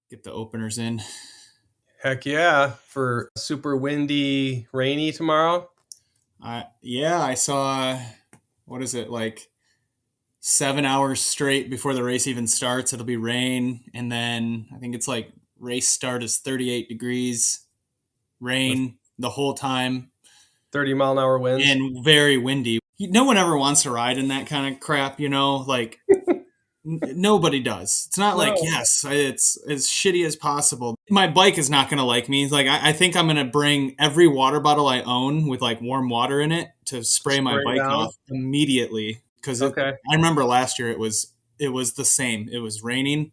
Get the openers in. Heck yeah, for super windy, rainy tomorrow. I saw, what is it, like 7 hours straight before the race even starts, it'll be rain. And then I think it's like race start is 38 degrees, With rain the whole time, 30-mile-an-hour winds. and very windy. No one ever wants to ride in that kind of crap, like nobody does. It's not like, No. yes, it's as shitty as possible. My bike is not going to like me. Like, I think I'm going to bring every water bottle I own with like warm water in it to To spray my spray bike down. off immediately. Because Okay. I remember last year it was the same. It was raining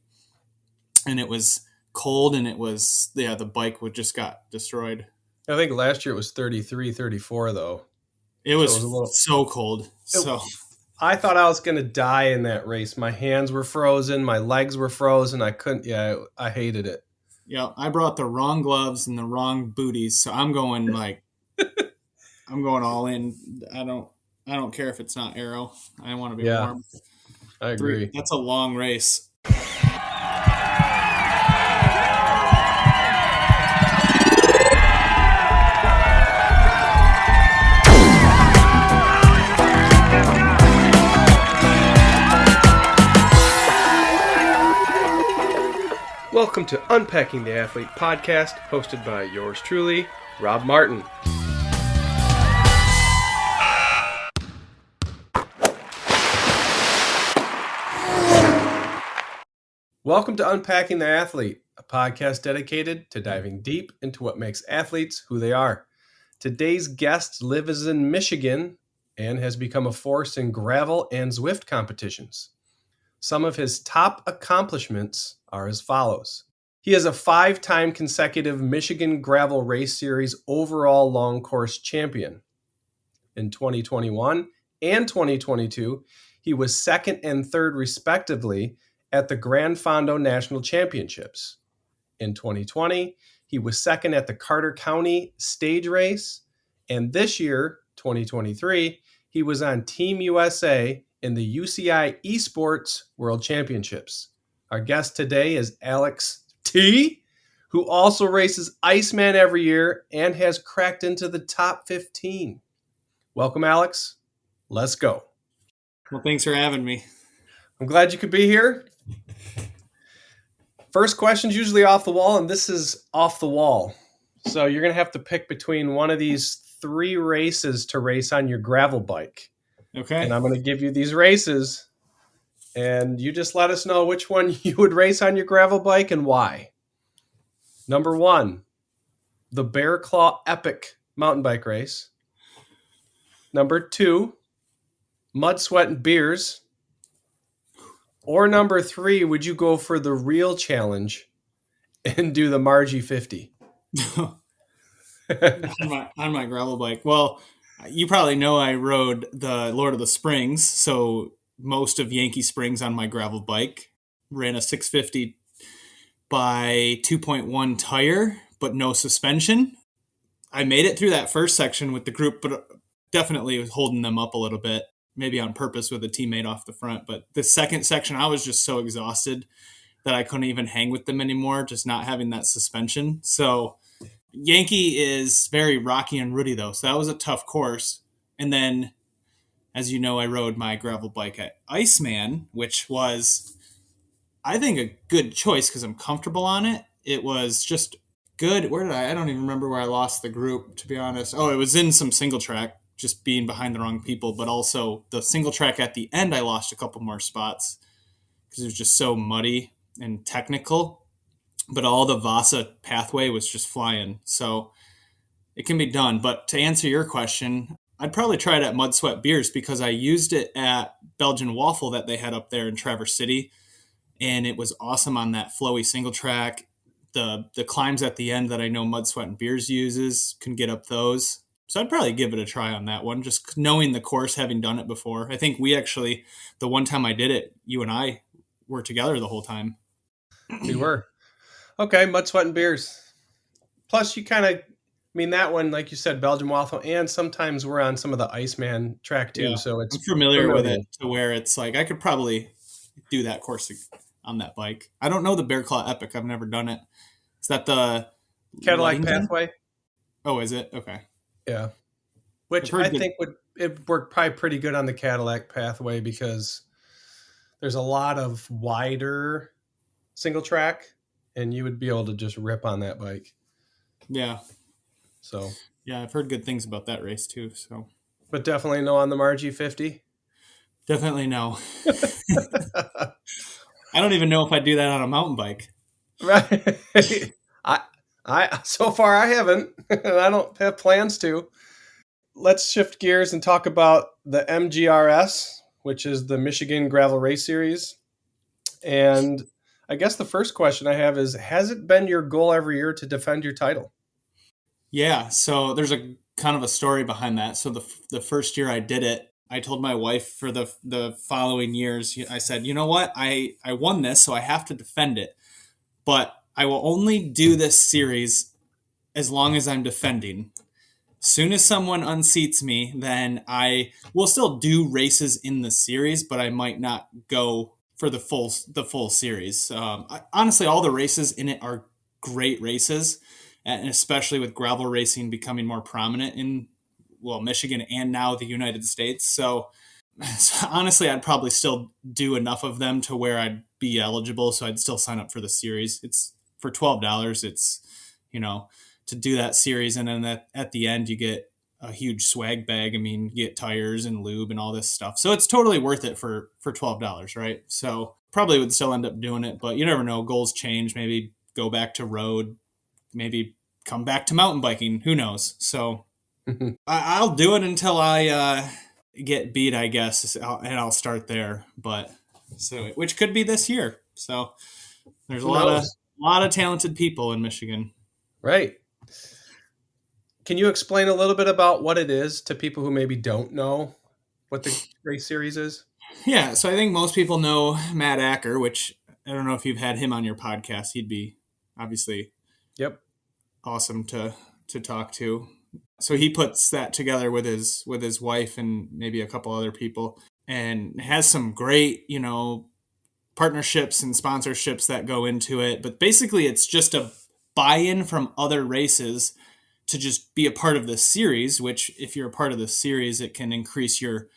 and it was cold and the bike would just got destroyed. I think last year it was 33, 34 though. It So it was a was little. so cold. It, So I thought I was going to die in that race. My hands were frozen. My legs were frozen. I couldn't. Yeah, I hated it. yeah, I brought the wrong gloves and the wrong booties. So I'm going all in. I don't care if it's not aero. I want to be Yeah, warm. I agree. That's a long race. Welcome to Unpacking the Athlete podcast, hosted by yours truly, Rob Martin. Welcome to Unpacking the Athlete, a podcast dedicated to diving deep into what makes athletes who they are. Today's guest lives in Michigan and has become a force in gravel and Zwift competitions. Some of his top accomplishments are as follows. He is a 5-time consecutive Michigan Gravel Race Series overall long course champion. In 2021 and 2022, he was second and third respectively at the Gran Fondo National Championships. In 2020, he was second at the Carter County Stage Race, and this year, 2023, he was on Team USA in the UCI eSports World Championships. Our guest today is Alex T., who also races Iceman every year and has cracked into the top 15. Welcome, Alex. Let's go. Well, thanks for having me. I'm glad you could be here. First question's usually off the wall, and this is off the wall. So you're going to have to pick between one of these 3 races to race on your gravel bike. Okay. And I'm going to give you these races, and you just let us know which one you would race on your gravel bike and why. Number 1, the Bear Claw Epic mountain bike race. Number 2, Mud, Sweat, and Beers. Or number 3, would you go for the real challenge and do the Margie 50? on my gravel bike. Well, you probably know I rode the Lord of the Springs, so most of Yankee Springs on my gravel bike. Ran a 650 by 2.1 tire, but no suspension. I made it through that first section with the group, but definitely was holding them up a little bit, maybe on purpose with a teammate off the front. But the second section, I was just so exhausted that I couldn't even hang with them anymore, just not having that suspension. So Yankee is very rocky and rooty, though. So that was a tough course. And then, as you know, I rode my gravel bike at Iceman, which was, I think, a good choice because I'm comfortable on it. It was just good. I don't even remember where I lost the group, to be honest. Oh, it was in some single track, just being behind the wrong people. But also the single track at the end, I lost a couple more spots because it was just so muddy and technical. But all the Vasa pathway was just flying. So it can be done. But to answer your question, I'd probably try it at Mud Sweat Beers because I used it at Belgian Waffle that they had up there in Traverse City. And it was awesome on that flowy single track. The climbs at the end that I know Mud Sweat and Beers uses can get up those. So I'd probably give it a try on that one, just knowing the course, having done it before. I think the one time I did it, you and I were together the whole time. We were. Okay, Mud, Sweat, and Beers. Plus, you kind of, that one, like you said, Belgian Waffle, and sometimes we're on some of the Iceman track too. Yeah, So it's I'm familiar with it to where it's like I could probably do that course on that bike. I don't know the Bear Claw Epic. I've never done it. Is that the Cadillac Luddington? Pathway. Oh, is it? Okay. Yeah. I've Which I heard good. think it work probably pretty good on the Cadillac Pathway because there's a lot of wider single track, and you would be able to just rip on that bike. Yeah. So, Yeah, I've heard good things about that race too. So but definitely no on the Margie 50. definitely no. I don't even know if I'd do that on a mountain bike. Right. I so far I haven't, and I don't have plans to. Let's shift gears and talk about the MGRS, which is the Michigan Gravel Race Series. And I guess the first question I have is, has it been your goal every year to defend your title? Yeah, so there's a kind of a story behind that. So the first year I did it, I told my wife for the following years, I said, you know what, I won this, so I have to defend it, but I will only do this series as long as I'm defending. Soon as someone unseats me, then I will still do races in the series, but I might not go for the full series. Honestly, all the races in it are great races, and especially with gravel racing becoming more prominent in Michigan and now the United States. So honestly, I'd probably still do enough of them to where I'd be eligible. So I'd still sign up for the series. It's for $12. It's, you know, to do that series. And then at the end, you get a huge swag bag. I mean, you get tires and lube and all this stuff. So it's totally worth it for $12, right? So probably would still end up doing it, but you never know. Goals change. Maybe go back to road, maybe come back to mountain biking. Who knows? So I'll do it until I get beat, I guess, and I'll start there. But so which could be this year. So there's a Who lot of knows? talented people in Michigan. Right. Can you explain a little bit about what it is to people who maybe don't know what the race series is? Yeah, so I think most people know Matt Acker, which I don't know if you've had him on your podcast. He'd be obviously Yep. awesome to talk to. So he puts that together with his wife and maybe a couple other people, and has some great, partnerships and sponsorships that go into it. But basically, it's just a buy-in from other races to just be a part of this series. Which, if you're a part of the series, it can increase your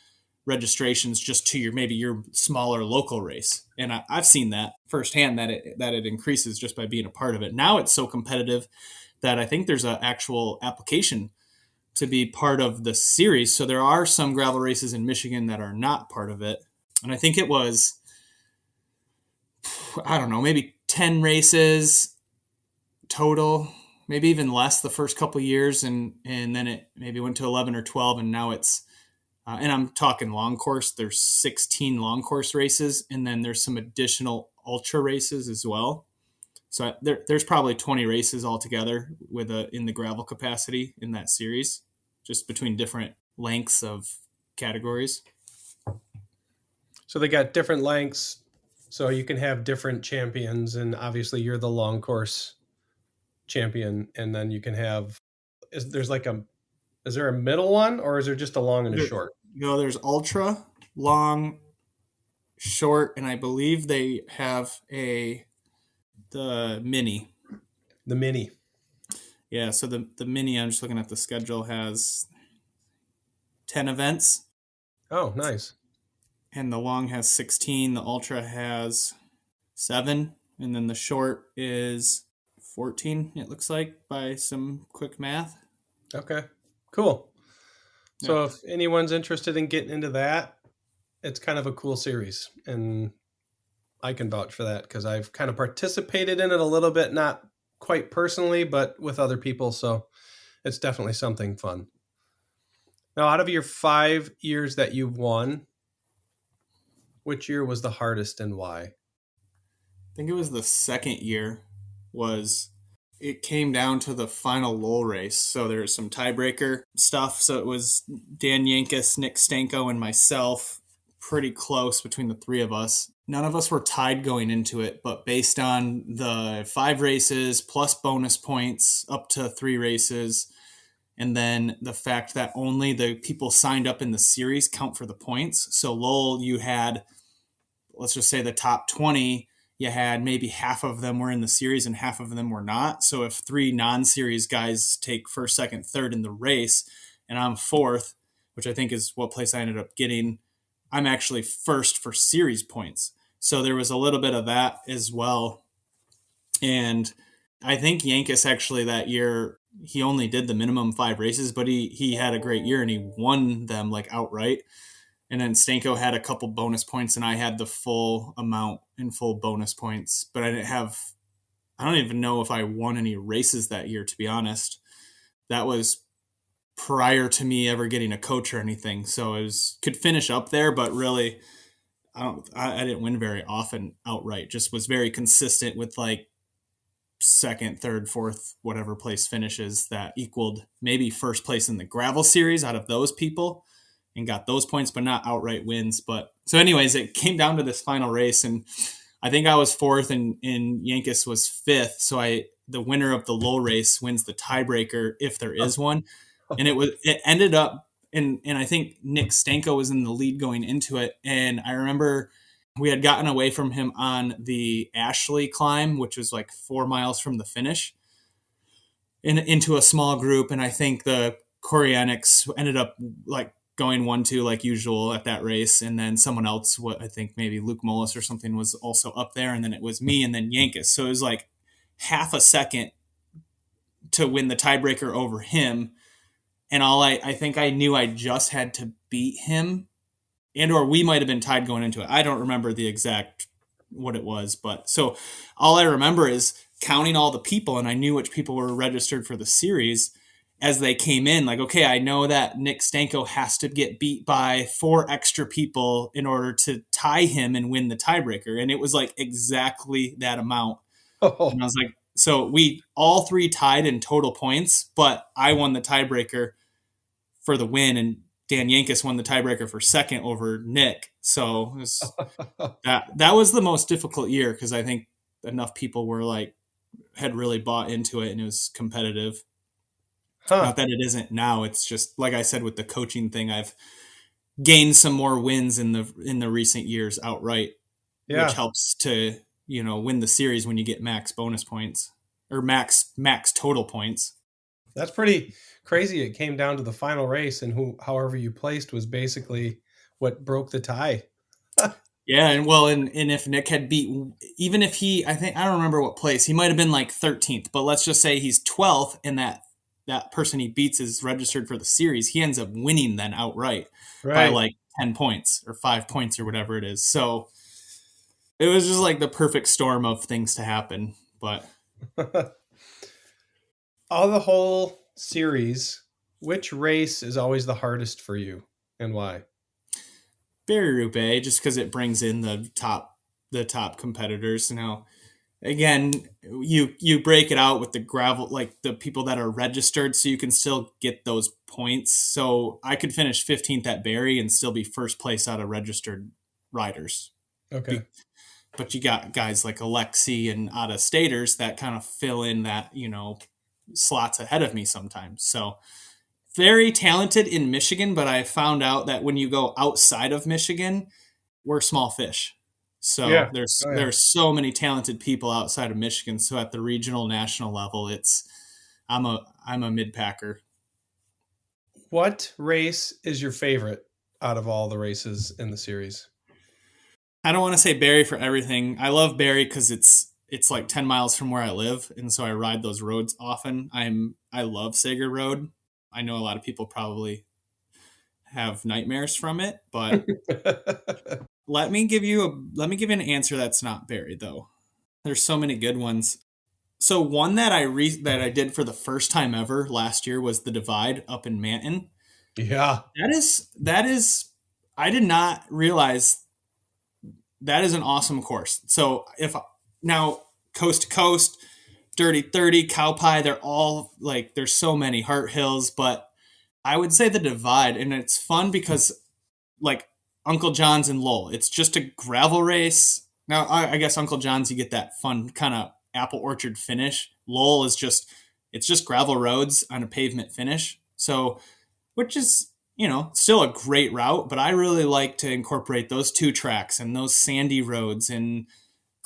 registrations just to your smaller local race. And I've seen that firsthand that it increases just by being a part of it. Now it's so competitive that I think there's an actual application to be part of the series. So there are some gravel races in Michigan that are not part of it. And I think it was, I don't know, maybe 10 races total, maybe even less the first couple of years. And then it maybe went to 11 or 12. And now it's, and I'm talking long course, there's 16 long course races. And then there's some additional ultra races as well. So there's probably 20 races altogether in the gravel capacity in that series, just between different lengths of categories. So they got different lengths, so you can have different champions, and obviously you're the long course champion, and then you can have is there a middle one, or is there just a long and a short? There's ultra, long, short, and I believe they have the mini. The mini. Yeah, so the mini, I'm just looking at the schedule, has 10 events. Oh, nice. And the long has 16. The ultra has 7. And then the short is 14, it looks like, by some quick math. Okay, cool. Yeah. So if anyone's interested in getting into that, it's kind of a cool series, and I can vouch for that because I've kind of participated in it a little bit, not quite personally, but with other people. So it's definitely something fun. Now, out of your 5 years that you've won, which year was the hardest and why? I think it was the second year. It came down to the final lull race. So there was some tiebreaker stuff. So it was Dan Yankus, Nick Stanko, and myself, pretty close between the three of us. None of us were tied going into it, but based on the 5 races plus bonus points up to 3 races, and then the fact that only the people signed up in the series count for the points. So Lowell, you had, let's just say, the top 20, you had maybe half of them were in the series and half of them were not. So if three non-series guys take first, second, third in the race, and I'm fourth, which I think is what place I ended up getting, I'm actually first for series points. So there was a little bit of that as well. And I think Yankees actually that year, he only did the minimum 5 races, but he had a great year and he won them like outright. And then Stanko had a couple bonus points, and I had the full amount in full bonus points. But I don't even know if I won any races that year, to be honest. That was prior to me ever getting a coach or anything. So could finish up there, but really, I didn't win very often outright. Just was very consistent with like second, third, fourth, whatever place finishes that equaled maybe first place in the gravel series out of those people, and got those points, but not outright wins. But so anyways, it came down to this final race, and I think I was fourth and Yankees was fifth. So the winner of the low race wins the tiebreaker if there is one. And it ended up, and I think Nick Stanko was in the lead going into it. And I remember we had gotten away from him on the Ashley climb, which was like 4 miles from the finish, into a small group. And I think the Koreanics ended up like going 1-2 like usual at that race. And then someone else, what I think maybe Luke Mullis or something, was also up there. And then it was me and then Yankees. So it was like half a second to win the tiebreaker over him. And I think I knew I just had to beat him, and or we might have been tied going into it. I don't remember the exact what it was, but so all I remember is counting all the people, and I knew which people were registered for the series as they came in. Like, okay, I know that Nick Stanko has to get beat by 4 extra people in order to tie him and win the tiebreaker, and it was like exactly that amount. And I was like, so we all 3 tied in total points, but I won the tiebreaker for the win, and Dan Yankees won the tiebreaker for second over Nick. So it was, that was the most difficult year because I think enough people were like had really bought into it and it was competitive. Not that it isn't now. It's just like I said with the coaching thing, I've gained some more wins in the recent years outright, which helps to win the series when you get max bonus points or max total points. That's pretty crazy. It came down to the final race, and however you placed was basically what broke the tie. Yeah, and if Nick had beat, even if I don't remember what place, he might have been like 13th, but let's just say he's 12th and that person he beats is registered for the series, he ends up winning then outright by like 10 points or 5 points or whatever it is. So it was just like the perfect storm of things to happen. But all the whole series, which race is always the hardest for you and why? Paris-Roubaix, just because it brings in the top competitors. Now, again, you break it out with the gravel, like the people that are registered, so you can still get those points. So I could finish 15th at Barrie and still be first place out of registered riders. Okay. But you got guys like Alexi and out of staters that kind of fill in that, slots ahead of me sometimes. So very talented in Michigan, but I found out that when you go outside of Michigan, we're small fish. So there's so many talented people outside of Michigan. So at the regional, national level, I'm a mid packer. What race is your favorite out of all the races in the series? I don't want to say Barrie for everything. I love Barrie because it's like 10 miles from where I live, and so I ride those roads often. I love Sager Road. I know a lot of people probably have nightmares from it, but let me give you an answer that's not Barrie though. There's so many good ones. So one that I did for the first time ever last year was the Divide up in Manton. Yeah. That is I did not realize that is an awesome course. So now coast to coast, Dirty 30, Cow Pie, they're all like, there's so many Heart Hills, but I would say the Divide, and it's fun because like Uncle John's and Lowell, it's just a gravel race. Now, I guess Uncle John's, you get that fun kind of apple orchard finish. Lowell is it's just gravel roads on a pavement finish. So, which is, still a great route, but I really like to incorporate those 2 tracks and those sandy roads and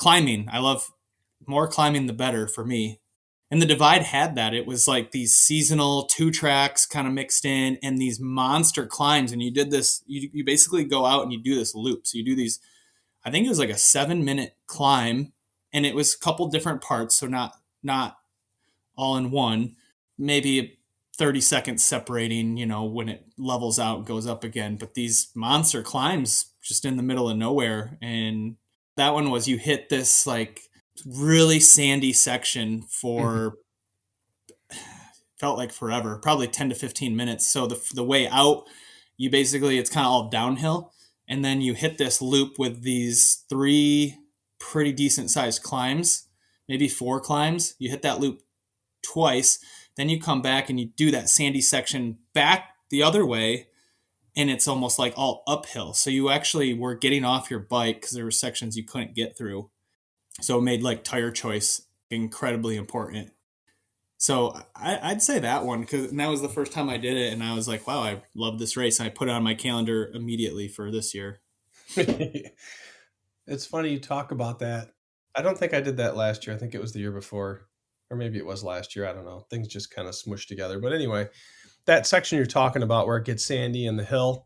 climbing. I love more climbing the better for me. And the Divide had that. It was like these seasonal 2 tracks kind of mixed in and these monster climbs. And you did this, you basically go out and you do this loop. So you do these, I think it was like a 7-minute climb, and it was a couple different parts. So not all in one, maybe 30 seconds separating, when it levels out and goes up again. But these monster climbs just in the middle of nowhere. And that one was, you hit this like really sandy section for felt like forever, probably 10 to 15 minutes. So the way out, it's kind of all downhill. And then you hit this loop with these 3 pretty decent sized climbs, maybe 4 climbs. You hit that loop twice. Then you come back and you do that sandy section back the other way. And it's almost like all uphill. So you actually were getting off your bike because there were sections you couldn't get through. So it made like tire choice incredibly important. So I'd say that one, because that was the first time I did it. And I was like, wow, I love this race. And I put it on my calendar immediately for this year. It's funny you talk about that. I don't think I did that last year. I think it was the year before, or maybe it was last year. I don't know. Things just kind of smushed together. But anyway, that section you're talking about where it gets sandy and the hill,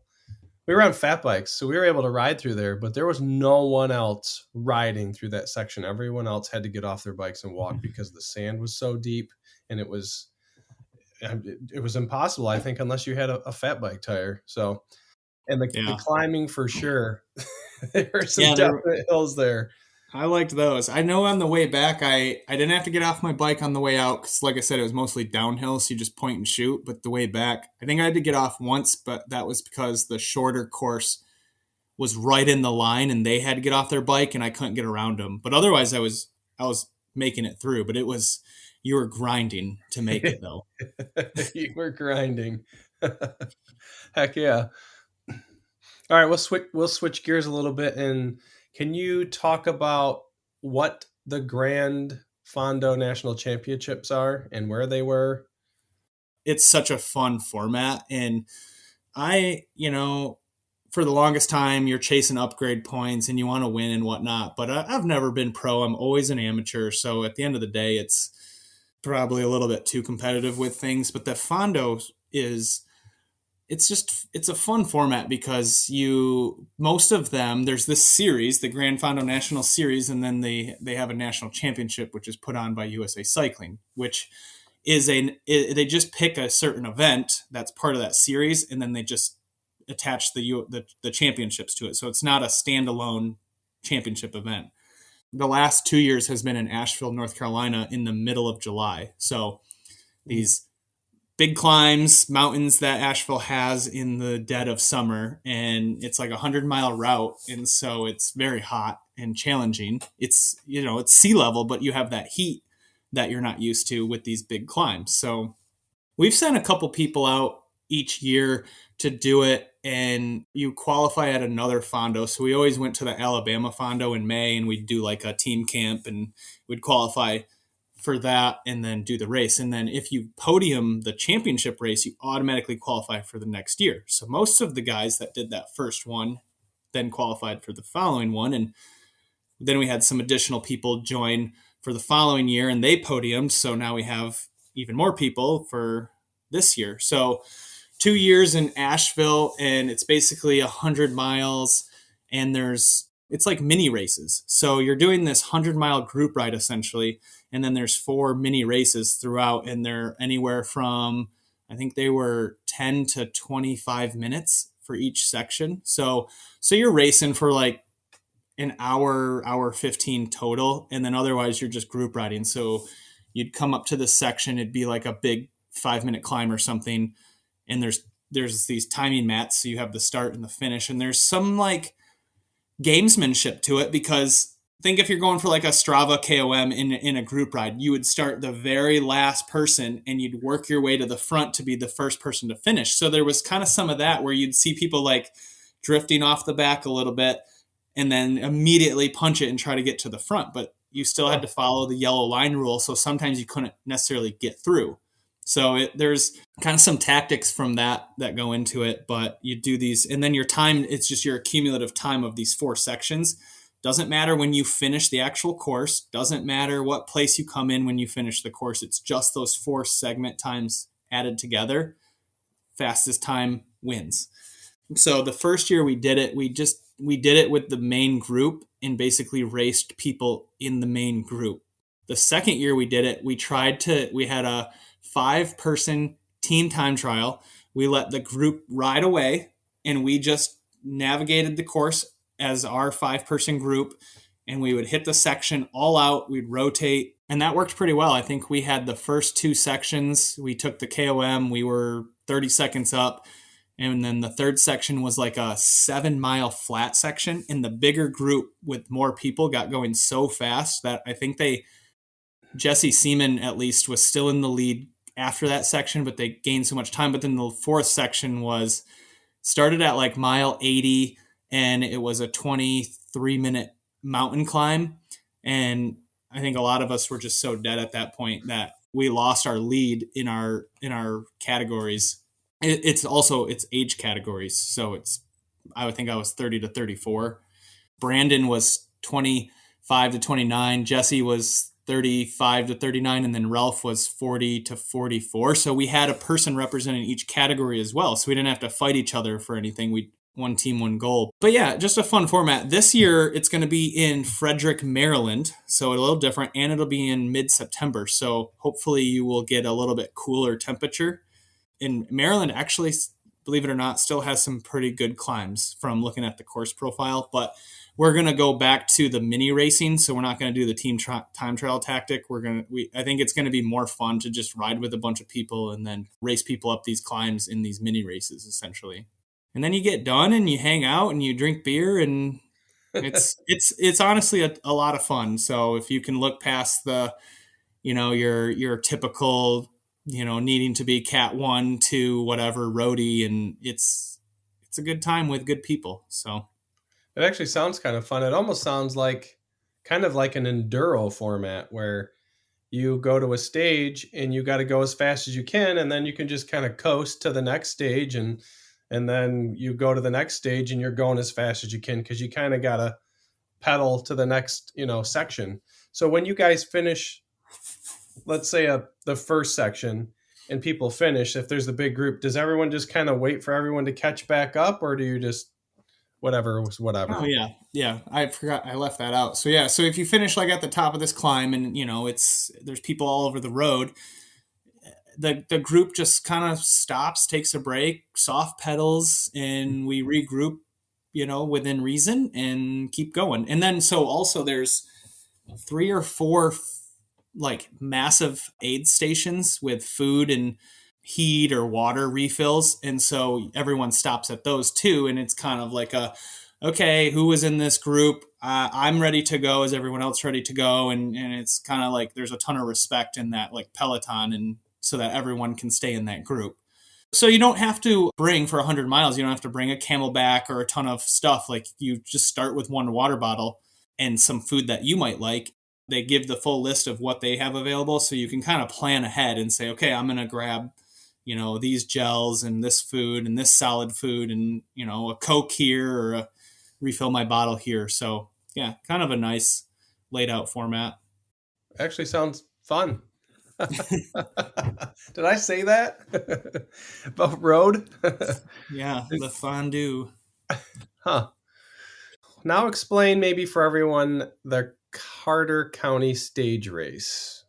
we were on fat bikes, so we were able to ride through there, but there was no one else riding through that section. Everyone else had to get off their bikes and walk because the sand was so deep, and it was impossible, I think, unless you had a fat bike tire. So, and the climbing for sure. There are some definite hills there. I liked those. I know on the way back, I didn't have to get off my bike on the way out because, like I said, it was mostly downhill, so you just point and shoot. But the way back, I think I had to get off once, but that was because the shorter course was right in the line and they had to get off their bike and I couldn't get around them. But otherwise, I was making it through. But you were grinding to make it, though. You were grinding. Heck yeah. All right, we'll switch gears a little bit, and can you talk about what the Grand Fondo National Championships are and where they were? It's such a fun format, and for the longest time, you're chasing upgrade points and you want to win and whatnot, but I've never been pro. I'm always an amateur, so at the end of the day, it's probably a little bit too competitive with things, but the Fondo it's a fun format because most of them, there's this series, the Grand Fondo National Series, and then they have a national championship, which is put on by USA Cycling, which is they just pick a certain event that's part of that series, and then they just attach the championships to it. So it's not a standalone championship event. The last 2 years has been in Asheville, North Carolina in the middle of July. So these big climbs, mountains that Asheville has in the dead of summer, and it's like 100-mile route, and so it's very hot and challenging. It's it's sea level, but you have that heat that you're not used to with these big climbs. So we've sent a couple people out each year to do it, and you qualify at another Fondo. So we always went to the Alabama Fondo in May, and we'd do like a team camp, and we'd qualify for that and then do the race. And then if you podium the championship race, you automatically qualify for the next year. So most of the guys that did that first one then qualified for the following one. And then we had some additional people join for the following year and they podiumed. So now we have even more people for this year. So 2 years in Asheville, and it's basically 100 miles, and it's like mini races. So you're doing this 100-mile group ride essentially, and then there's 4 mini races throughout, and they're anywhere from, I think they were 10 to 25 minutes for each section. So you're racing for like an hour 15 total, and then otherwise you're just group riding. So you'd come up to this section, it'd be like a big 5-minute climb or something, and there's these timing mats, so you have the start and the finish, and there's some like gamesmanship to it, because think if you're going for like a Strava KOM in a group ride, you would start the very last person and you'd work your way to the front to be the first person to finish. So there was kind of some of that where you'd see people like drifting off the back a little bit and then immediately punch it and try to get to the front, but you still had to follow the yellow line rule, so sometimes you couldn't necessarily get through. So there's kind of some tactics from that go into it, but you do these, and then your time, it's just your accumulative time of these 4 sections Doesn't matter when you finish the actual course. Doesn't matter what place you come in when you finish the course. It's just those 4 segment times added together. Fastest time wins. So the first year we did it, we did it with the main group and basically raced people in the main group. The second year we did it, we had a 5-person team time trial. We let the group ride away and we just navigated the course as our 5-person group, and we would hit the section all out. We'd rotate, and that worked pretty well. I think we had the first 2 sections. We took the KOM. We were 30 seconds up. And then the third section was like a 7-mile flat section. And the bigger group with more people got going so fast that I think Jesse Seaman at least was still in the lead after that section, but they gained so much time. But then the fourth section started at like mile 80, and it was a 23-minute mountain climb. And I think a lot of us were just so dead at that point that we lost our lead in our categories. It's age categories. So I would think I was 30 to 34. Brandon was 25 to 29. Jesse was 35 to 39. And then Ralph was 40 to 44. So we had a person representing each category as well. So we didn't have to fight each other for anything. One team, one goal. But yeah, just a fun format. This year, it's going to be in Frederick, Maryland. So a little different, and it'll be in mid-September. So hopefully you will get a little bit cooler temperature. In Maryland, actually, believe it or not, still has some pretty good climbs from looking at the course profile. But we're going to go back to the mini racing. So we're not going to do the team time trial tactic. I think it's going to be more fun to just ride with a bunch of people and then race people up these climbs in these mini races, essentially. And then you get done and you hang out and you drink beer, and it's honestly a lot of fun. So if you can look past the, your typical, needing to be cat 1 to whatever roadie, and it's a good time with good people. So it actually sounds kind of fun. It almost sounds like kind of like an enduro format where you go to a stage and you got to go as fast as you can, and then you can just kind of coast to the next stage, and then you go to the next stage and you're going as fast as you can because you kind of got to pedal to the next, section. So when you guys finish, let's say the first section and people finish, if there's a big group, does everyone just kind of wait for everyone to catch back up, or do you just whatever? Oh yeah, I forgot, I left that out. So yeah, so if you finish like at the top of this climb and there's people all over the road, the group just kind of stops, takes a break, soft pedals, and we regroup, within reason, and keep going. And then so also there's 3 or 4 like massive aid stations with food and heat or water refills, and so everyone stops at those too. And it's kind of like okay, who was in this group? I'm ready to go. Is everyone else ready to go? And it's kind of like there's a ton of respect in that like peloton, and so that everyone can stay in that group. So you don't have to bring for 100 miles. You don't have to bring a Camelback or a ton of stuff. Like you just start with 1 water bottle and some food that you might like. They give the full list of what they have available, so you can kind of plan ahead and say, okay, I'm going to grab, these gels and this food and this solid food and, a Coke here, or refill my bottle here. So yeah, kind of a nice laid out format. Actually sounds fun. Did I say that? About road? Yeah, the fondue. Huh. Now explain maybe for everyone the Carter County stage race.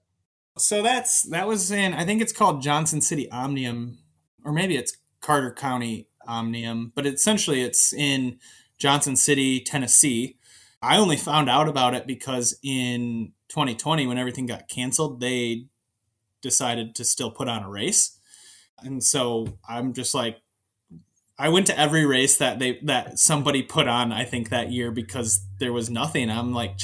So that was in, I think it's called Johnson City Omnium, or maybe it's Carter County Omnium, but essentially it's in Johnson City, Tennessee. I only found out about it because in 2020, when everything got canceled, they decided to still put on a race. And so I'm just like, I went to every race that somebody put on, I think, that year, because there was nothing. I'm like,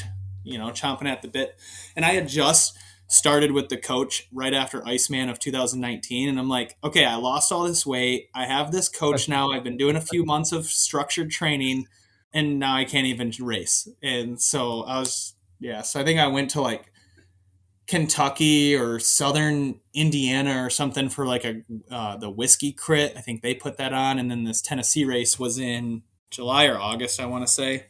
chomping at the bit. And I had just started with the coach right after Iceman of 2019. And I'm like, okay, I lost all this weight. I have this coach now. I've been doing a few months of structured training, and now I can't even race. And so so I think I went to like Kentucky or Southern Indiana or something for like the whiskey crit. I think they put that on. And then this Tennessee race was in July or August, I want to say.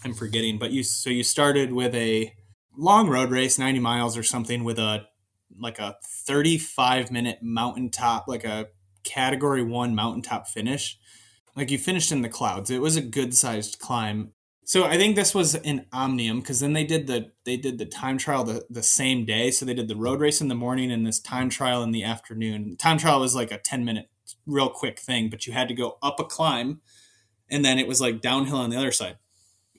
I'm forgetting, but you started with a long road race, 90 miles or something, with a 35-minute mountaintop, like a category 1 mountaintop finish. Like you finished in the clouds. It was a good sized climb. So I think this was an Omnium, because then they did the time trial the same day. So they did the road race in the morning and this time trial in the afternoon. The time trial was like a 10-minute real quick thing, but you had to go up a climb and then it was like downhill on the other side.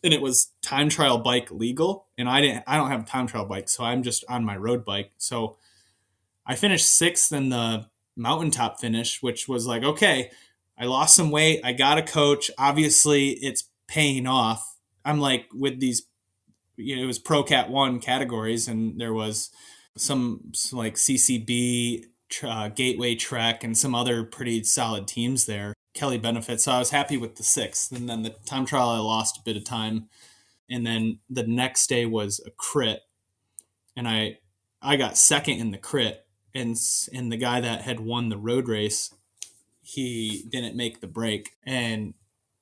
And it was time trial bike legal, and I don't have a time trial bike, so I'm just on my road bike. So I finished 6th in the mountaintop finish, which was like, okay, I lost some weight. I got a coach. Obviously, it's paying off. I'm like with these, it was Pro Cat 1 categories, and there was some like CCB, Gateway Trek, and some other pretty solid teams there. Kelly Benefit. So I was happy with the 6th. And then the time trial, I lost a bit of time. And then the next day was a crit, and I got 2nd in the crit, and the guy that had won the road race, he didn't make the break, and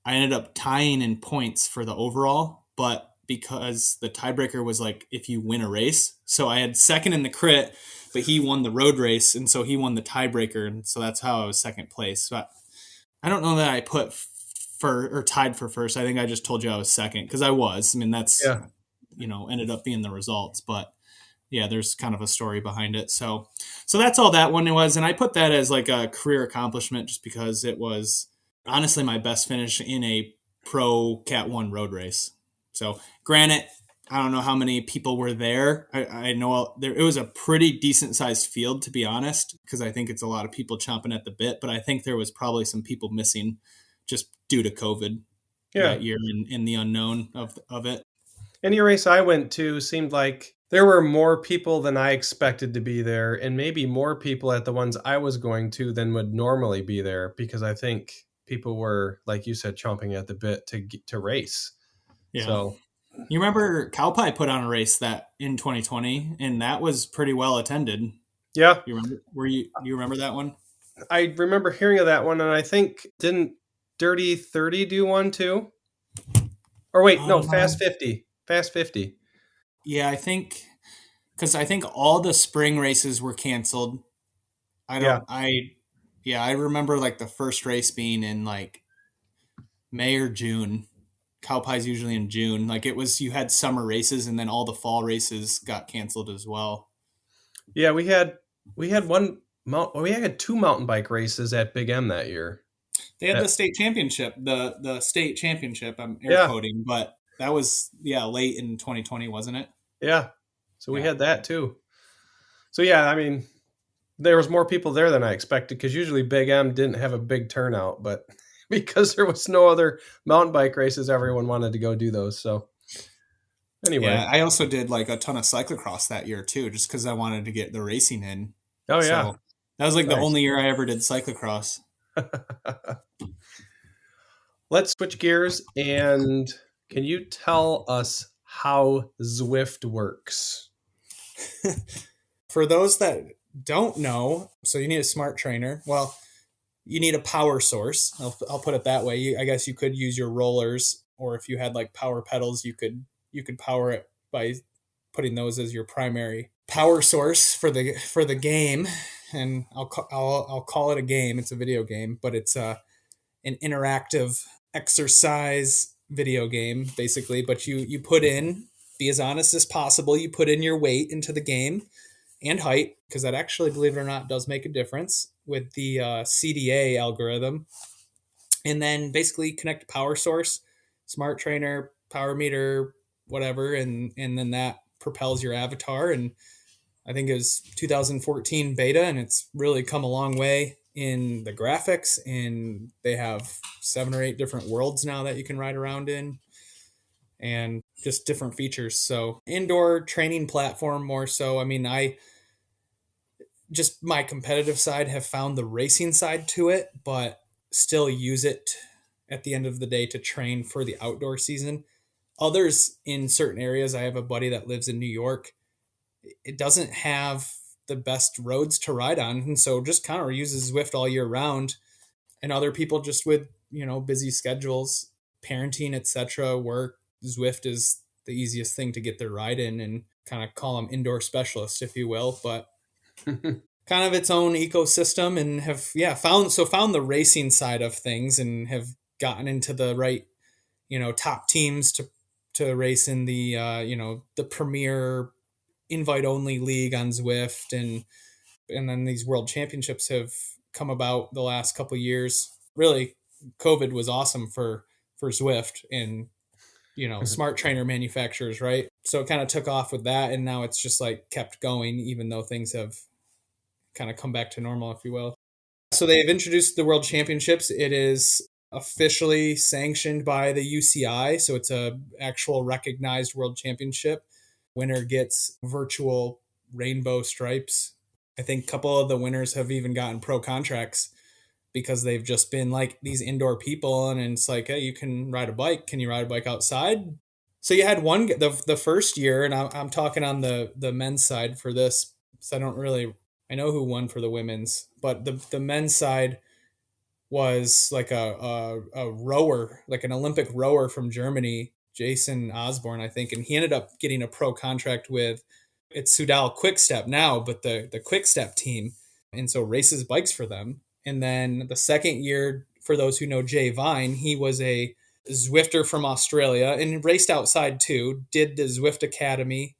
I ended up tying in points for the overall, but because the tiebreaker was like if you win a race, so I had 2nd in the crit, but he won the road race, and so he won the tiebreaker, and so that's how I was 2nd place. But I don't know that I put for or tied for first. I think I just told you I was 2nd, because I was. I mean, that's Yeah. ended up being the results, but yeah, there's kind of a story behind it. So that's all that one was, and I put that as like a career accomplishment just because it was honestly my best finish in a pro Cat 1 road race. So granted, I don't know how many people were there. I know it was a pretty decent sized field, to be honest, because I think it's a lot of people chomping at the bit, but I think there was probably some people missing just due to COVID Yeah. that year in the unknown of it. Any race I went to seemed like there were more people than I expected to be there, and maybe more people at the ones I was going to than would normally be there, because I think people were, like you said, chomping at the bit to race. Yeah. So You remember Cowpie put on a race that in 2020, and that was pretty well attended. yeah, You remember? You remember that one? I remember hearing of that one, and I think didn't Dirty 30 do one too? Or wait, no, Fast Um, 50. Fast 50. yeah, I think because I think all the spring races were canceled. I Yeah. don't. I Yeah, I remember like the first race being in like May or June. Cowpie's usually in June. Like it was, you had summer races, and then all the fall races got canceled as well. Yeah, we had we had 2 mountain bike races at Big M that year. They had Uh, the state championship, the state championship. I'm air yeah, quoting, but that was late in 2020, wasn't it? yeah. So we Yeah, had that too. So yeah, I mean, there was more people there than I expected, because usually Big M didn't have a big turnout, but because there was no other mountain bike races, everyone wanted to go do those. So anyway, yeah. I also did like a ton of cyclocross that year too, just because I wanted to get the racing in. oh yeah, So that was like the nice. only year I ever did cyclocross. Let's switch gears, and can you tell us how Zwift works? For those that don't know, so you need a smart trainer. Well, you need a power source. I'll put it that way. I guess you could use your rollers, or if you had like power pedals, you could power it by putting those as your primary power source for the game. And I'll call it a game. It's a video game, but it's an interactive exercise video game basically. But you put in, be as honest as possible. You put in your weight into the game and height, because that actually, believe it or not, does make a difference with the CDA algorithm. And then basically connect a power source, smart trainer, power meter, whatever, and then that propels your avatar. And I think it was 2014 beta, and it's really come a long way in the graphics. And they have 7 or 8 different worlds now that you can ride around in, and just different features. So indoor training platform more so. I mean, I just my competitive side have found the racing side to it, but still use it at the end of the day to train for the outdoor season. Others in certain areas, I have a buddy that lives in New York. It doesn't have the best roads to ride on, and so just kind of uses Zwift all year round. And other people just with busy schedules, parenting, etc., work, Zwift is the easiest thing to get their ride in and kind of call them indoor specialists, if you will. But kind of its own ecosystem, and have found the racing side of things and have gotten into the right top teams to race in the the premier invite only league on Zwift, and then these world championships have come about the last couple of years. Really, COVID was awesome for Zwift and smart trainer manufacturers, right? So it kind of took off with that, and now it's just like kept going, even though things have kind of come back to normal, if you will. So they've introduced the World Championships. It is officially sanctioned by the UCI, so it's a actual recognized World Championship. Winner gets virtual rainbow stripes. I think a couple of the winners have even gotten pro contracts because they've just been like these indoor people, and it's like, hey, you can ride a bike. Can you ride a bike outside? So you had the first year, and I'm talking on the men's side for this, so I know who won for the women's, but the men's side was like a rower, like an Olympic rower from Germany, Jason Osborne, I think, and he ended up getting a pro contract with it's Sudal Quickstep now, but the Quickstep team, and so races bikes for them. And then the second year, for those who know Jay Vine, he was a Zwifter from Australia and raced outside too. Did the Zwift Academy,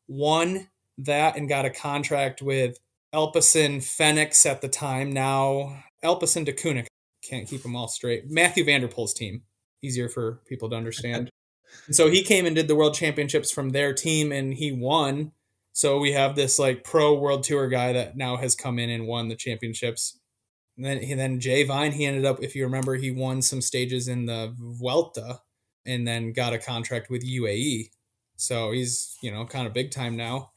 won that, and got a contract with Elpison Phoenix at the time. Now Elpison de Koonik, can't keep them all straight. Matthew Vanderpool's team, easier for people to understand. And so he came and did the world championships from their team, and he won. So we have this like pro world tour guy that now has come in and won the championships. And then Jay Vine, he ended up, if you remember, he won some stages in the Vuelta and then got a contract with UAE. So he's, kind of big time now.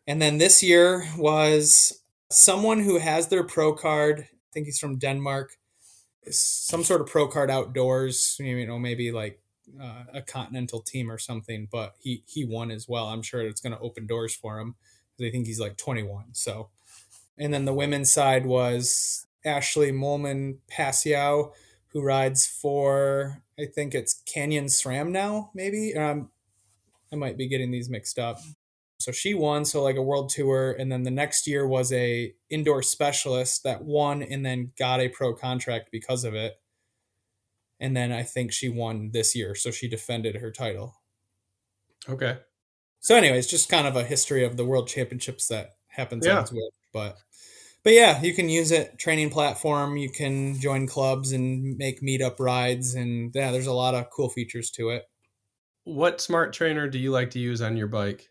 And then this year was someone who has their pro card. I think he's from Denmark. Some sort of pro card outdoors, maybe like a continental team or something, but he won as well. I'm sure it's going to open doors for him because I think he's like 21. So, and then the women's side was Ashley Molman Passiow, who rides for, I think it's Canyon SRAM now, maybe. I might be getting these mixed up. So she won, so like a world tour, and then the next year was a indoor specialist that won and then got a pro contract because of it. And then I think she won this year, so she defended her title. Okay. So anyways, just kind of a history of the world championships that happens on Yeah. Zwift. But yeah, you can use it, training platform, you can join clubs and make meetup rides, and yeah, there's a lot of cool features to it. What smart trainer do you like to use on your bike?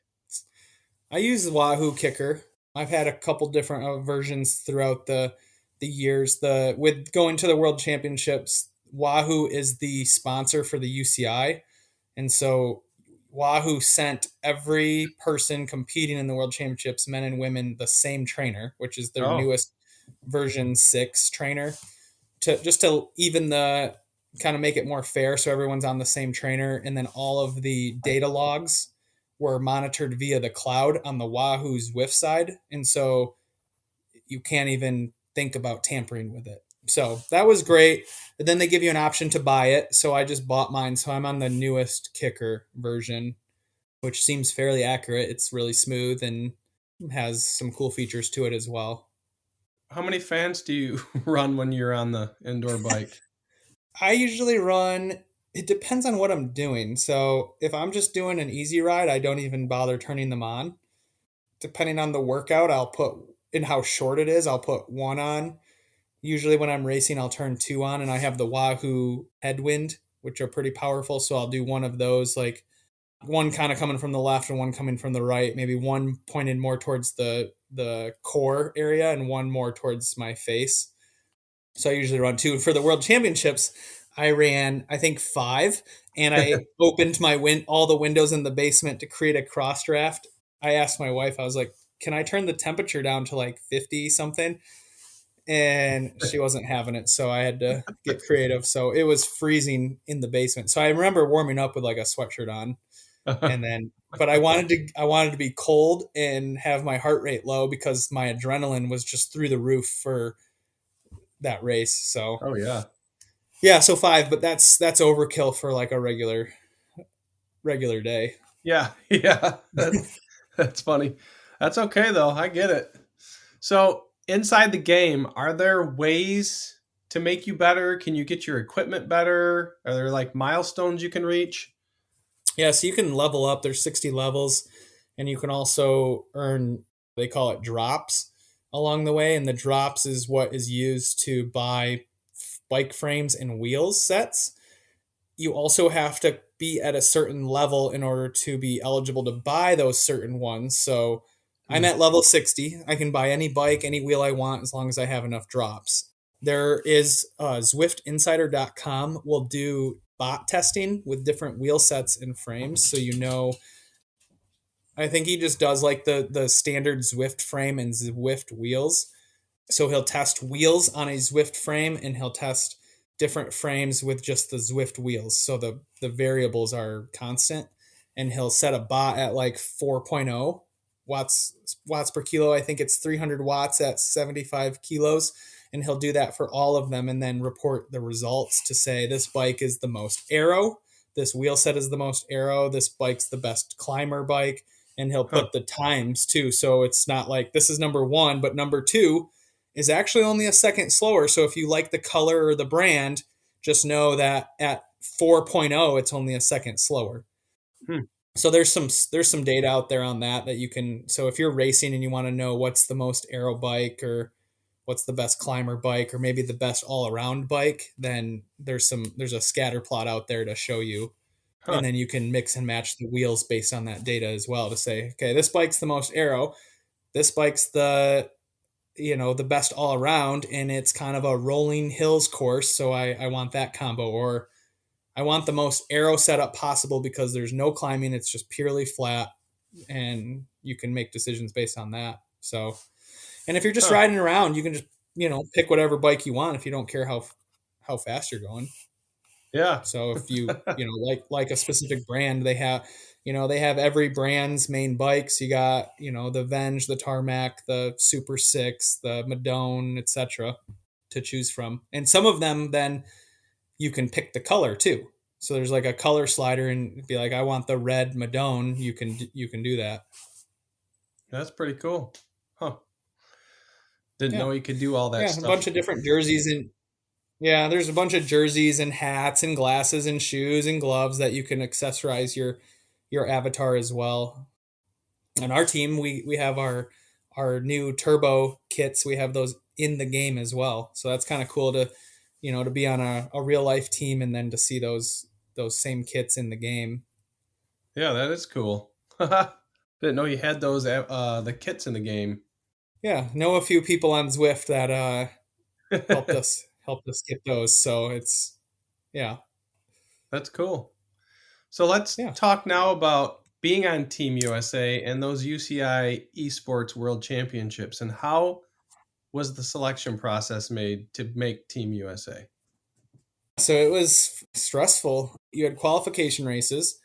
I use the Wahoo Kicker. I've had a couple different versions throughout the years. With going to the World Championships, Wahoo is the sponsor for the UCI, and so Wahoo sent every person competing in the World Championships, men and women, the same trainer, which is their Oh, newest version 6 trainer, to even the kind of make it more fair, so everyone's on the same trainer, and then all of the data logs were monitored via the cloud on the Wahoo Zwift side, and so you can't even think about tampering with it. So that was great. But then they give you an option to buy it, so I just bought mine. So I'm on the newest Kicker version, which seems fairly accurate. It's really smooth and has some cool features to it as well. how many fans do you run when you're on the indoor bike? I usually run, it depends on what I'm doing. So if I'm just doing an easy ride, I don't even bother turning them on. Depending on the workout, I'll put in how short it is, I'll put one on. Usually when I'm racing, I'll turn 2 on, and I have the Wahoo Headwind, which are pretty powerful. So I'll do one of those, like one kind of coming from the left and one coming from the right, maybe one pointed more towards the core area and one more towards my face. So I usually run 2. For the World Championships, I ran, I think, 5, and I opened all the windows in the basement to create a cross draft. I asked my wife, I was like, can I turn the temperature down to like 50 something? And she wasn't having it, so I had to get creative. So it was freezing in the basement. So I remember warming up with like a sweatshirt on, and then but I wanted to be cold and have my heart rate low because my adrenaline was just through the roof for that race. So Oh yeah. yeah, so 5, but that's overkill for like a regular regular day. Yeah, yeah. That's funny. That's okay though. I get it. So, inside the game, are there ways to make you better? Can you get your equipment better? Are there like milestones you can reach? Yeah, so you can level up. There's 60 levels, and you can also earn, they call it drops along the way. And the drops is what is used to buy bike frames and wheels sets. You also have to be at a certain level in order to be eligible to buy those certain ones. So I'm Hmm. at level 60. I can buy any bike, any wheel I want as long as I have enough drops. There is ZwiftInsider.com will do bot testing with different wheel sets and frames. So I think he just does like the standard Zwift frame and Zwift wheels. So he'll test wheels on a Zwift frame and he'll test different frames with just the Zwift wheels. So the variables are constant, and he'll set a bot at like 4.0 watts per kilo. I think it's 300 watts at 75 kilos. And he'll do that for all of them and then report the results to say this bike is the most aero, this wheel set is the most aero, this bike's the best climber bike. And he'll Huh. put the times too. So it's not like this is number one, but number two is actually only a second slower. So if you like the color or the brand, just know that at 4.0, it's only a second slower. Hmm. So there's some data out there on that you can. So if you're racing and you want to know what's the most aero bike or what's the best climber bike or maybe the best all around bike, then there's a scatter plot out there to show you. Huh. And then you can mix and match the wheels based on that data as well to say, okay, this bike's the most aero, this bike's the best all around, and it's kind of a rolling hills course, so I want that combo. Or I want the most aero setup possible because there's no climbing, it's just purely flat, and you can make decisions based on that. So, and if you're just Huh. riding around, you can just pick whatever bike you want if you don't care how fast you're going. Yeah. So if like a specific brand, they have every brand's main bikes. You got the Venge, the Tarmac, the Super Six, the Madone, etc. to choose from, and some of them then you can pick the color too. So there's like a color slider, and be like, I want the red Madone. You can do that. That's pretty cool. Huh. Didn't Yeah, know you could do all that yeah, a stuff. bunch of different jerseys and yeah, there's a bunch of jerseys and hats and glasses and shoes and gloves that you can accessorize your avatar as well. On our team, we have our new turbo kits. We have those in the game as well. So that's kind of cool to be on a real life team and then to see those same kits in the game. Yeah, that is cool. Didn't know you had those the kits in the game. Yeah, know a few people on Zwift that helped us get those. So it's yeah, That's cool. So let's yeah. talk now about being on Team USA and those UCI eSports World Championships, and how was the selection process made to make Team USA? So it was stressful. You had qualification races.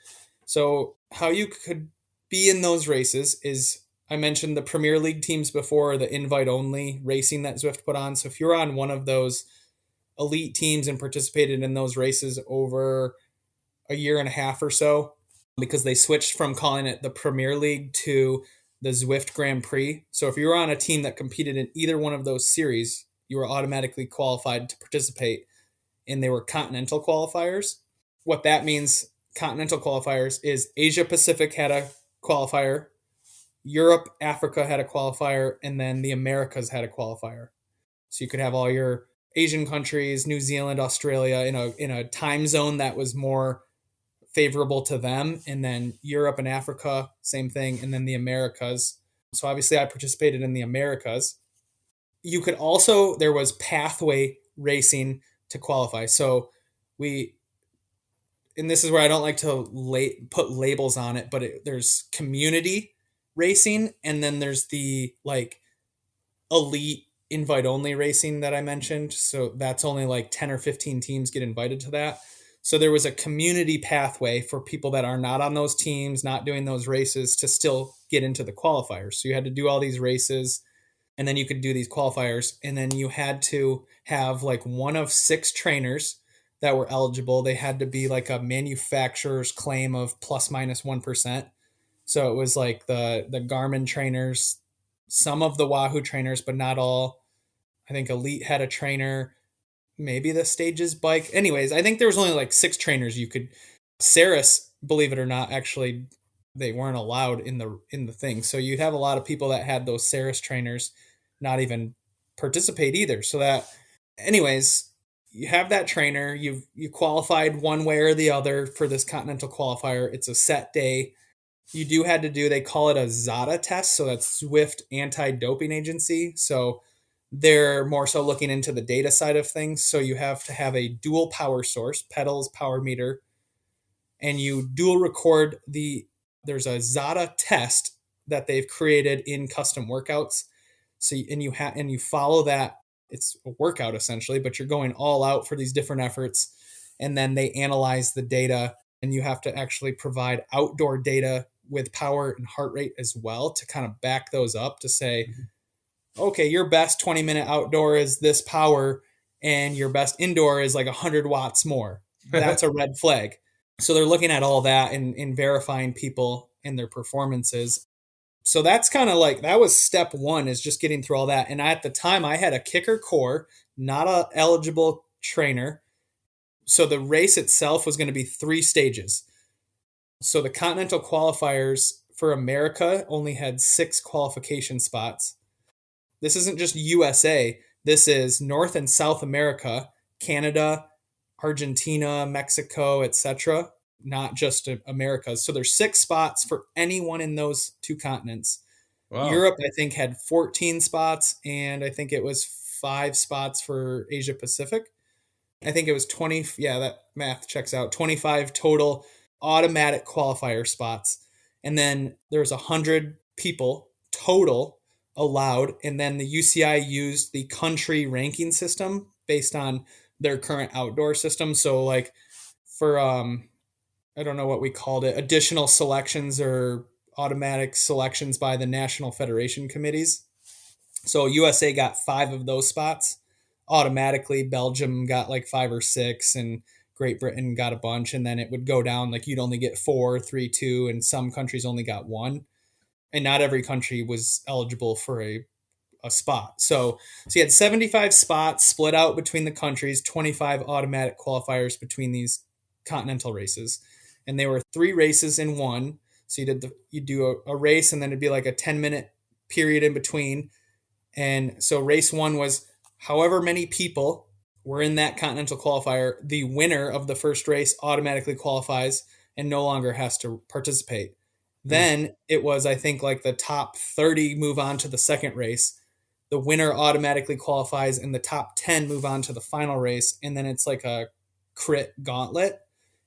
So how you could be in those races is I mentioned the Premier League teams before, the invite only racing that Zwift put on. So if you're on one of those elite teams and participated in those races over a year and a half or so, because they switched from calling it the Premier League to the Zwift Grand Prix. So if you were on a team that competed in either one of those series, you were automatically qualified to participate, and they were continental qualifiers. What that means, continental qualifiers, is Asia Pacific had a qualifier, Europe, Africa had a qualifier, and then the Americas had a qualifier. So you could have all your Asian countries, New Zealand, Australia, in a time zone that was more favorable to them, and then Europe and Africa, same thing, and then the Americas. So obviously I participated in the Americas. You could also, there was pathway racing to qualify. So we, and this is where I don't like to put labels on it, but there's community racing, and then there's the like elite invite only racing that I mentioned. So that's only like 10 or 15 teams get invited to that. So there was a community pathway for people that are not on those teams, not doing those races, to still get into the qualifiers. So you had to do all these races, and then you could do these qualifiers, and then you had to have like one of six trainers that were eligible. They had to be like a manufacturer's claim of plus minus 1%. So it was like the Garmin trainers, some of the Wahoo trainers, but not all. I think Elite had a trainer, maybe the Stages bike. Anyways, I think there was only like 6 trainers you could. Ceres, believe it or not, actually they weren't allowed in the thing. So you'd have a lot of people that had those Ceres trainers not even participate either. So that, anyways, you have that trainer. You qualified one way or the other for this continental qualifier. It's a set day. You do had to do, they call it a ZADA test. So that's Zwift Anti-Doping Agency. So they're more so looking into the data side of things. So you have to have a dual power source, pedals, power meter, and you dual record there's a ZADA test that they've created in custom workouts. So, and you follow that. It's a workout essentially, but you're going all out for these different efforts. And then they analyze the data, and you have to actually provide outdoor data with power and heart rate as well to kind of back those up to say, okay, your best 20-minute outdoor is this power and your best indoor is like 100 watts more. That's a red flag. So they're looking at all that and verifying people and their performances. So that's kind of like, that was step one, is just getting through all that. And at the time I had a kicker core, not a eligible trainer. So the race itself was going to be 3 stages. So the continental qualifiers for America only had 6 qualification spots. This isn't just USA. This is North and South America, Canada, Argentina, Mexico, etc., not just America. So there's 6 spots for anyone in those 2 continents. Wow. Europe, I think, had 14 spots, and I think it was 5 spots for Asia Pacific. I think it was 20. Yeah, that math checks out. 25 total automatic qualifier spots. And then there's 100 people total allowed. And then the UCI used the country ranking system based on their current outdoor system. So like for, I don't know what we called it, additional selections or automatic selections by the national federation committees. So USA got 5 of those spots automatically. Belgium got like 5 or 6, and Great Britain got a bunch. And then it would go down, like you'd only get 4, 3, 2, and some countries only got 1. And not every country was eligible for a spot. So you had 75 spots split out between the countries, 25 automatic qualifiers between these continental races. And they were 3 races in one. So you do a race, and then it'd be like a 10-minute period in between. And so race 1 was however many people were in that continental qualifier, the winner of the first race automatically qualifies and no longer has to participate. Then it was, I think, like the top 30 move on to the second race. The winner automatically qualifies, and the top 10 move on to the final race. And then it's like a crit gauntlet.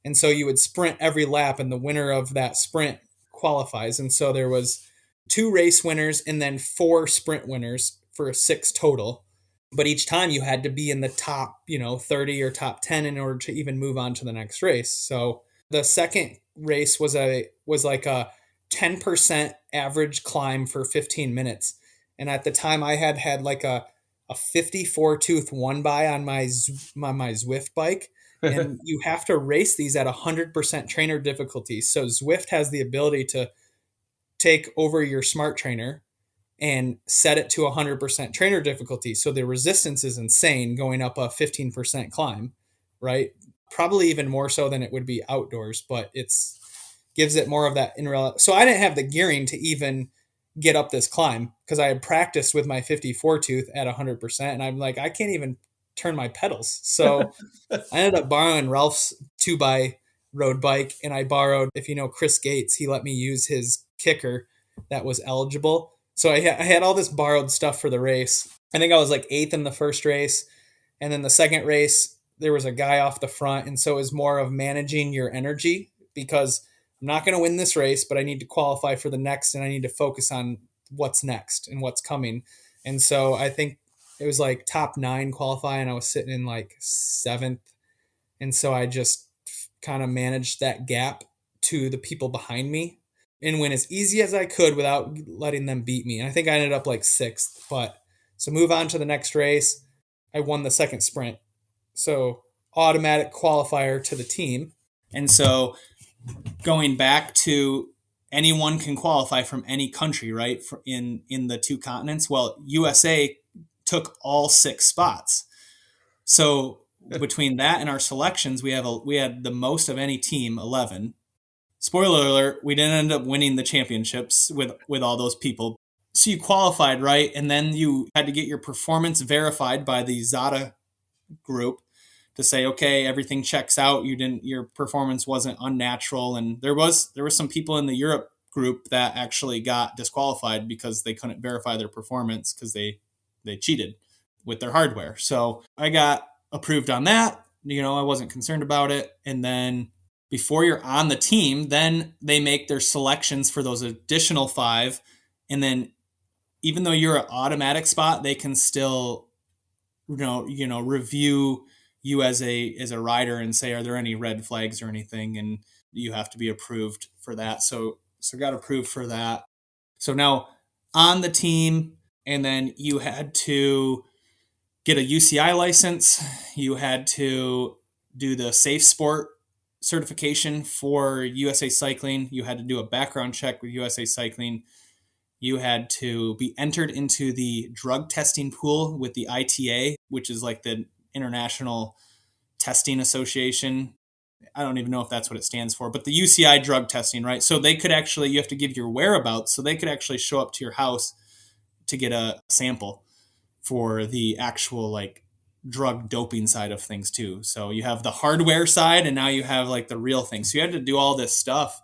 And so you would sprint every lap, and the winner of that sprint qualifies. And so there was 2 race winners and then 4 sprint winners for a 6 total. But each time you had to be in the top, 30 or top 10 in order to even move on to the next race. So the second race was like a 10% average climb for 15 minutes. And at the time I had like a 54 tooth one by on my Zwift bike. And you have to race these at 100% trainer difficulty. So Zwift has the ability to take over your smart trainer and set it to 100% trainer difficulty. So the resistance is insane going up a 15% climb, right? Probably even more so than it would be outdoors, but it's gives it more of that in real. So I didn't have the gearing to even get up this climb because I had practiced with my 54 tooth at 100%. And I'm like, I can't even turn my pedals. So I ended up borrowing Ralph's 2x road bike. And I borrowed, if you know Chris Gates, he let me use his kicker that was eligible. So I had all this borrowed stuff for the race. I think I was like 8th in the first race. And then the second race, there was a guy off the front. And so it was more of managing your energy, because I'm not going to win this race, but I need to qualify for the next, and I need to focus on what's next and what's coming. And so I think it was like top 9 qualify, and I was sitting in like 7th. And so I just kind of managed that gap to the people behind me and went as easy as I could without letting them beat me. And I think I ended up like 6th, but so move on to the next race. I won the second sprint. So automatic qualifier to the team. And so going back to anyone can qualify from any country, right? In the two continents. Well, USA took all 6 spots. So between that and our selections, we had the most of any team, 11. Spoiler alert, we didn't end up winning the championships with all those people. So you qualified, right? And then you had to get your performance verified by the ZADA group to say, okay, everything checks out. Your performance wasn't unnatural. And there was some people in the Europe group that actually got disqualified because they couldn't verify their performance because they cheated with their hardware. So I got approved on that. I wasn't concerned about it. And then before you're on the team, then they make their selections for those additional 5. And then even though you're an automatic spot, they can still, review you as a rider and say, are there any red flags or anything? And you have to be approved for that. So got approved for that. So now on the team, and then you had to get a UCI license. You had to do the Safe Sport certification for USA Cycling. You had to do a background check with USA Cycling. You had to be entered into the drug testing pool with the ITA, which is like the International Testing Association. I don't even know if that's what it stands for, but the UCI drug testing, right? So you have to give your whereabouts, so they could actually show up to your house to get a sample for the actual like drug doping side of things too. So you have the hardware side, and now you have like the real thing. So you had to do all this stuff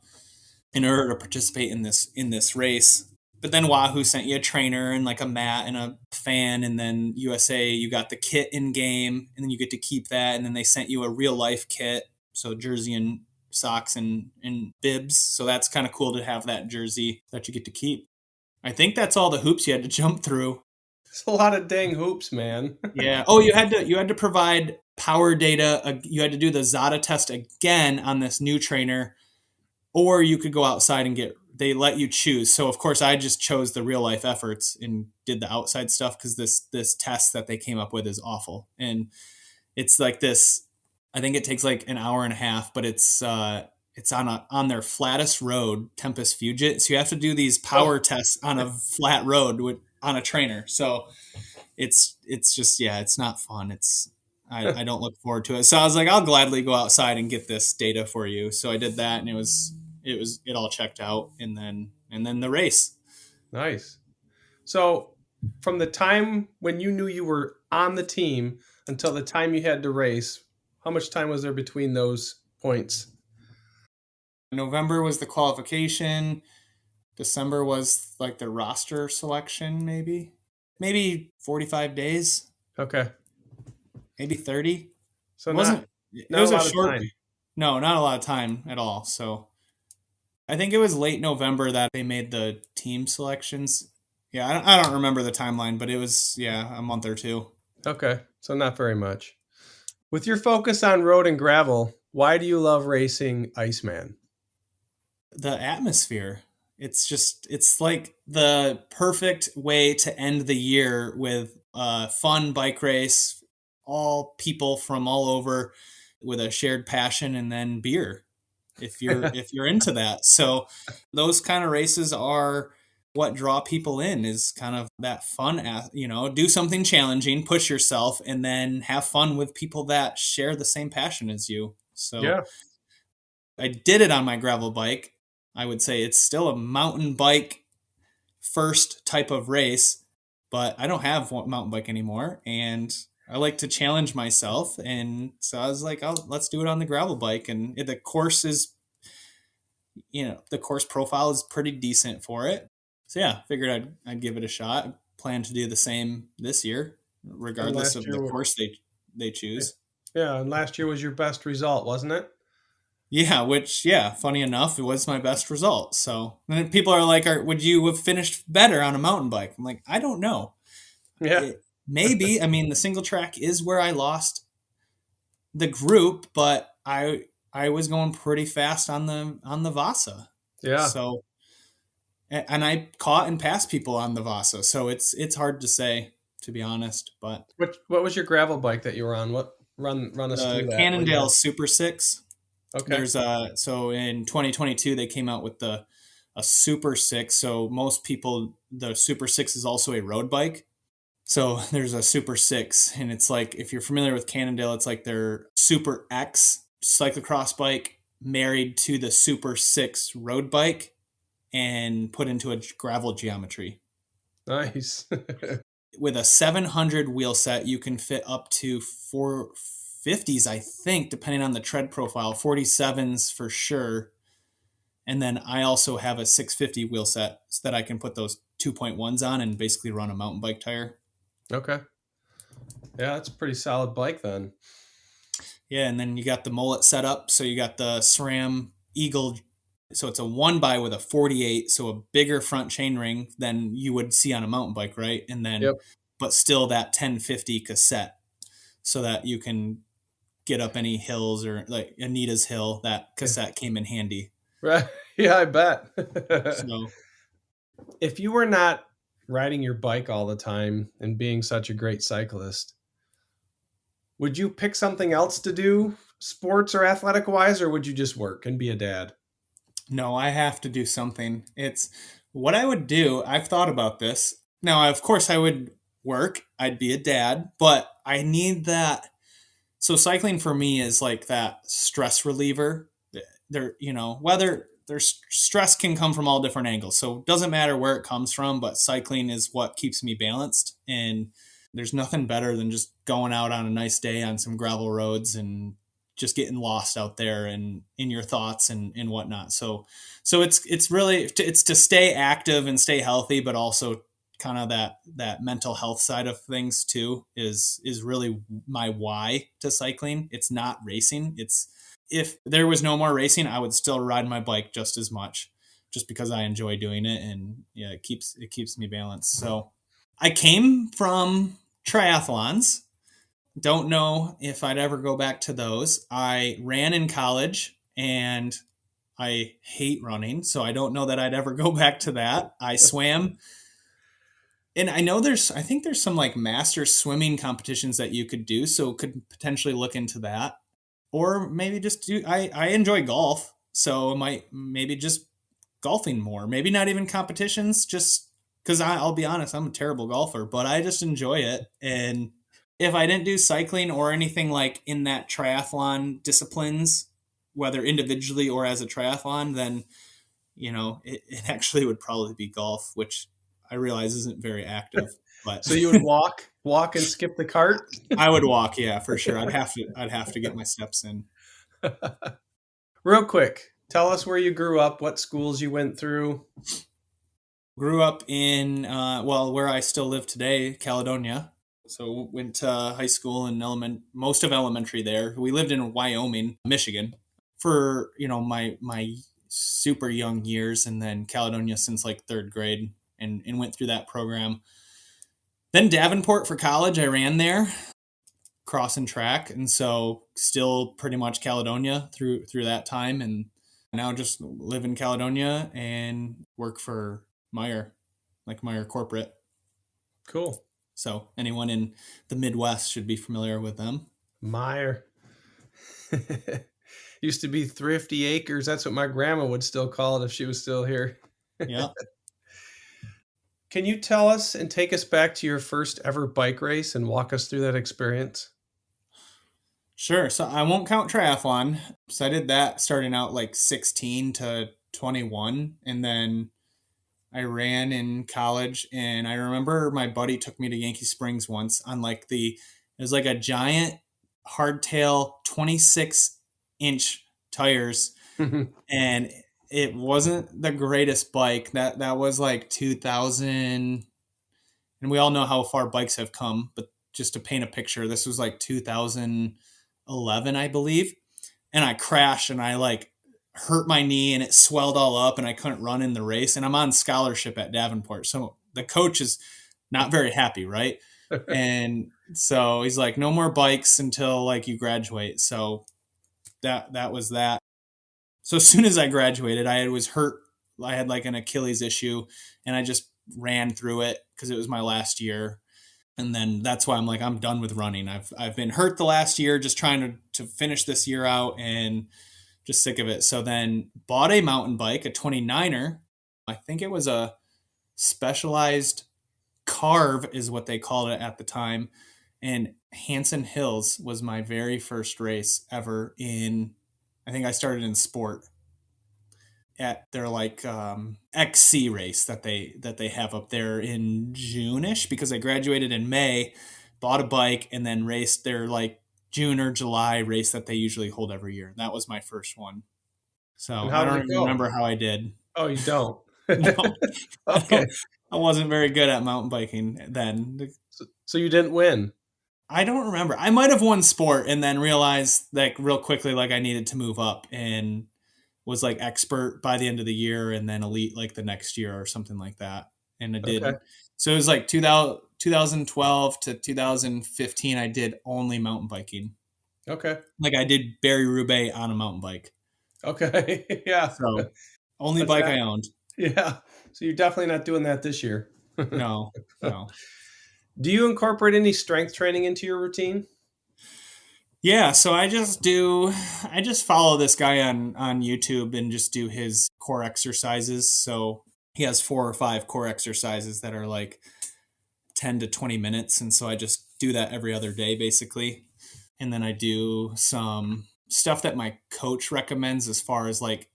in order to participate in this race. But then Wahoo sent you a trainer and like a mat and a fan, and then USA, you got the kit in game, and then you get to keep that, and then they sent you a real life kit, so jersey and socks and bibs. So that's kind of cool to have that jersey that you get to keep. I think that's all the hoops you had to jump through. It's a lot of dang hoops, man. Yeah. Oh, you had to provide power data. You had to do the ZADA test again on this new trainer, or you could go outside and they let you choose. So of course I just chose the real life efforts and did the outside stuff because this test that they came up with is awful. And it's like this, I think it takes like an hour and a half, but it's on their flattest road, Tempest Fugit. So you have to do these power tests on a flat road on a trainer. So it's just, yeah, it's not fun. I don't look forward to it. So I was like, I'll gladly go outside and get this data for you. So I did that, and it all checked out, and then the race. Nice. So from the time when you knew you were on the team until the time you had to race, how much time was there between those points? November was the qualification. December was like the roster selection, maybe 45 days, Okay. maybe 30. So It wasn't. It not was a a lot of short. time. No, not a lot of time at all. So I think it was late November that they made the team selections. Yeah, I don't remember the timeline, but it was, yeah, a month or two. Okay. So not very much. With your focus on road and gravel, why do you love racing Iceman? The atmosphere. It's like the perfect way to end the year with a fun bike race, all people from all over with a shared passion, and then beer if you're into that. So those kind of races are what draw people in, is kind of that fun, do something challenging, push yourself, and then have fun with people that share the same passion as you. So Yeah. I did it on my gravel bike. I would say it's still a mountain bike first type of race, but I don't have one mountain bike anymore, and I like to challenge myself. And so I was like, let's do it on the gravel bike. And the course is, the course profile is pretty decent for it. So yeah, figured I'd give it a shot. I plan to do the same this year, And regardless last of year, the course they choose. yeah, and last year was your best result, wasn't it? Yeah, which, yeah, funny enough, it was my best result. So then people are like, would you have finished better on a mountain bike? I'm like, I don't know. Yeah. Maybe. I mean, the single track is where I lost the group, but I was going pretty fast on the Vasa. Yeah. So, and I caught and passed people on the Vasa. So it's hard to say, to be honest. But What was your gravel bike that you were on? What? Run us through The that. What do you Cannondale have? Super 6. Okay. There's so in 2022 they came out with the a Super 6. So most people, the Super 6 is also a road bike. So there's a Super 6, and it's like, if you're familiar with Cannondale, it's like their Super X cyclocross bike married to the Super 6 road bike and put into a gravel geometry. Nice. With a 700 wheel set, you can fit up to 450s, I think, depending on the tread profile, 47s for sure. And then I also have a 650 wheel set so that I can put those 2.1s on and basically run a mountain bike tire. Okay. Yeah, that's a pretty solid bike then. Yeah, and then you got the mullet setup. So you got the SRAM Eagle. So it's a one by with a 48, so a bigger front chainring than you would see on a mountain bike, right? And then, Yep. but still that 1050 cassette, so that you can get up any hills, or like Anita's Hill. That cassette came in handy. Right. Yeah, I bet. So If you were not riding your bike all the time and being such a great cyclist, would you pick something else to do, sports or athletic wise, or would you just work and be a dad? no, I have to do something. It's what I would do. I've thought about this. Now, of course, I would work. I'd be a dad, but I need that. So cycling for me is like that stress reliever. There, whether there's stress can come from all different angles. So it doesn't matter where it comes from, but cycling is what keeps me balanced. And there's nothing better than just going out on a nice day on some gravel roads and just getting lost out there and in your thoughts and whatnot. So it's really, it's to stay active and stay healthy, but also kind of that mental health side of things too is really my why to cycling. It's not racing. It's, if there was no more racing, I would still ride my bike just as much, just because I enjoy doing it. And yeah, it keeps me balanced. So I came from triathlons. Don't know if I'd ever go back to those. I ran in college and I hate running, so I don't know that I'd ever go back to that. I swam, and I think there's some like master swimming competitions that you could do, so could potentially look into that. Or maybe just do, I enjoy golf, so I might maybe just golfing more. Maybe not even competitions, just because I'll be honest, I'm a terrible golfer, but I just enjoy it. And if I didn't do cycling or anything like in that triathlon disciplines, whether individually or as a triathlon, then it actually would probably be golf, which I realize isn't very active, but So you would walk and skip the cart? I would walk, yeah, for sure. I'd have to get my steps in. Real quick, tell us where you grew up, what schools you went through. Grew up in where I still live today, Caledonia. So went to high school and most of elementary there. We lived in Wyoming, Michigan, for my super young years, and then Caledonia since like third grade, and went through that program. Then Davenport for college. I ran there, cross and track, and so still pretty much Caledonia through that time, and now just live in Caledonia and work for Meyer, like Meyer Corporate. Cool. So anyone in the Midwest should be familiar with them. Meyer. Used to be Thrifty Acres. That's what my grandma would still call it if she was still here. Yeah. Can you tell us and take us back to your first ever bike race and walk us through that experience? Sure. So I won't count triathlon. So I did that starting out like 16 to 21. And then I ran in college. And I remember my buddy took me to Yankee Springs once on it was like a giant hardtail 26-inch tires. And it wasn't the greatest bike. That was like 2000. And we all know how far bikes have come. But just to paint a picture, this was like 2011, I believe. And I crashed and I like hurt my knee and it swelled all up and I couldn't run in the race. And I'm on scholarship at Davenport. So the coach is not very happy, right? And so he's like, no more bikes until like you graduate. So that was that. So as soon as I graduated, I was hurt. I had like an Achilles issue and I just ran through it because it was my last year. And then that's why I'm like, I'm done with running. I've been hurt the last year, just trying to finish this year out and just sick of it. So then bought a mountain bike, a 29er. I think it was a Specialized Carve is what they called it at the time. And Hanson Hills was my very first race ever I think I started in sport at their like XC race that they have up there in June-ish, because I graduated in May, bought a bike, and then raced their like June or July race that they usually hold every year. That was my first one. And So how I did don't it even go? remember how I did. Oh, you don't. No, I Okay. don't. I wasn't very good at mountain biking then. So you didn't win. I don't remember. I might have won sport and then realized like real quickly like I needed to move up, and was like expert by the end of the year and then elite like the next year or something like that. And I Okay. did. So it was like 2012 to 2015 I did only mountain biking. Okay. Like I did Barry Roubaix on a mountain bike. Okay. Yeah. So only That's bike that. I owned. Yeah. So you're definitely not doing that this year. No, no. Do you incorporate any strength training into your routine? Yeah, so I just follow this guy on YouTube and just do his core exercises. So he has 4 or 5 core exercises that are like 10 to 20 minutes, and so I just do that every other day basically. And then I do some stuff that my coach recommends as far as like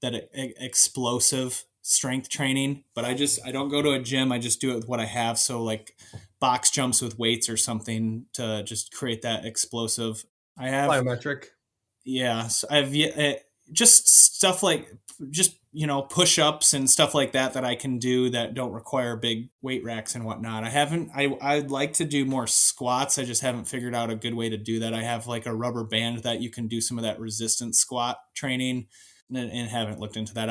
that explosive strength training, but I don't go to a gym. I just do it with what I have. So like box jumps with weights or something to just create that explosive. I have Plyometric. Yeah, so just stuff like just push ups and stuff like that I can do that don't require big weight racks and whatnot. I'd like to do more squats. I just haven't figured out a good way to do that. I have like a rubber band that you can do some of that resistance squat training, and haven't looked into that.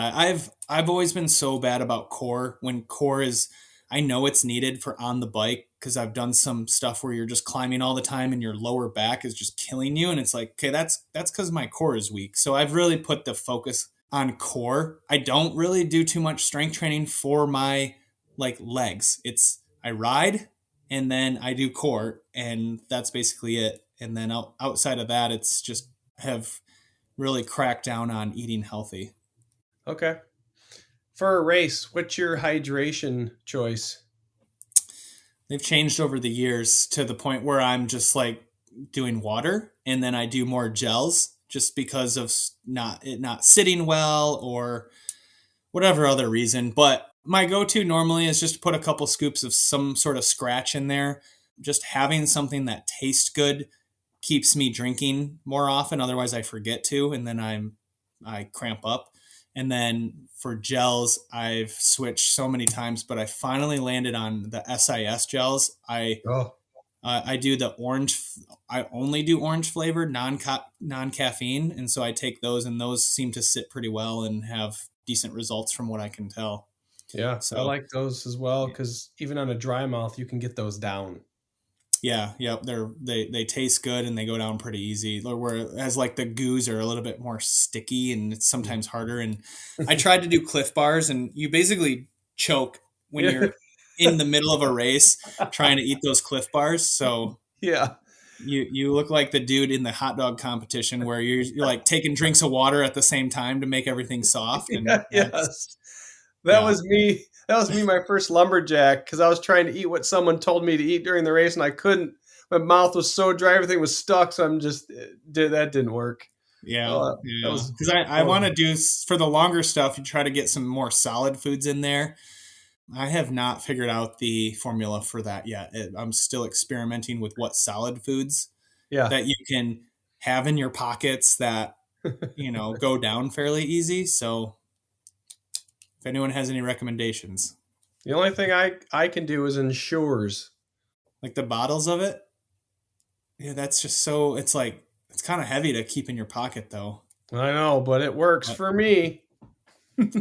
I've always been so bad about core. When core is, I know it's needed for on the bike because I've done some stuff where you're just climbing all the time and your lower back is just killing you, and it's like, okay, that's because my core is weak. So I've really put the focus on core. I don't really do too much strength training for my like legs. It's I ride and then I do core, and that's basically it. And then outside of that, it's just have really cracked down on eating healthy. Okay. For a race, what's your hydration choice? They've changed over the years to the point where I'm just like doing water, and then I do more gels just because of not sitting well or whatever other reason. But my go-to normally is just to put a couple scoops of some sort of scratch in there. Just having something that tastes good keeps me drinking more often. Otherwise I forget to, and then I cramp up. And then for gels, I've switched so many times, but I finally landed on the SIS gels. Oh, I do the orange. I only do orange flavored, non caffeine, and so I take those, and those seem to sit pretty well and have decent results from what I can tell. yeah. I So like those as well because even on a dry mouth, you can get those down. yeah, yep, they taste good and they go down pretty easy. Whereas like the goos are a little bit more sticky and it's sometimes harder. And I tried to do Cliff Bars, and you basically choke when Yeah. you're in the middle of a race trying to eat those Cliff Bars. So Yeah. you look like the dude in the hot dog competition where you're like taking drinks of water at the same time to make everything soft, and Yeah. that's Yes. That yeah. was me. That was me, my first lumberjack, because I was trying to eat what someone told me to eat during the race, and I couldn't. My mouth was so dry, everything was stuck. So I'm just that didn't work. Yeah, Oh, that yeah. was Because I want to horrible. do for the longer stuff. You try to get some more solid foods in there. I have not figured out the formula for that yet. I'm still experimenting with what solid foods Yeah. that you can have in your pockets that go down fairly easy. So if anyone has any recommendations, The only thing I can do is ensures. like the bottles of it, yeah, that's just so. It's like it's kind of heavy to keep in your pocket though. I know, but it works But for me.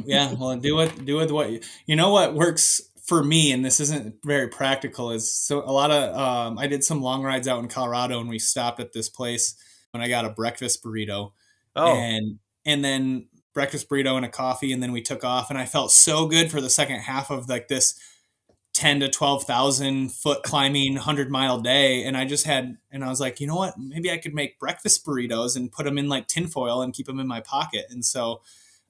yeah, well, do it what you know what works for me, and this isn't very practical. Is so a lot of I did some long rides out in Colorado, and we stopped at this place, and I got a breakfast burrito, Oh, and then breakfast burrito and a coffee, and then we took off, and I felt so good for the second half of like this 10 to 12,000 foot climbing 100-mile day. And I was like, you know what, maybe I could make breakfast burritos and put them in like tinfoil and keep them in my pocket. And so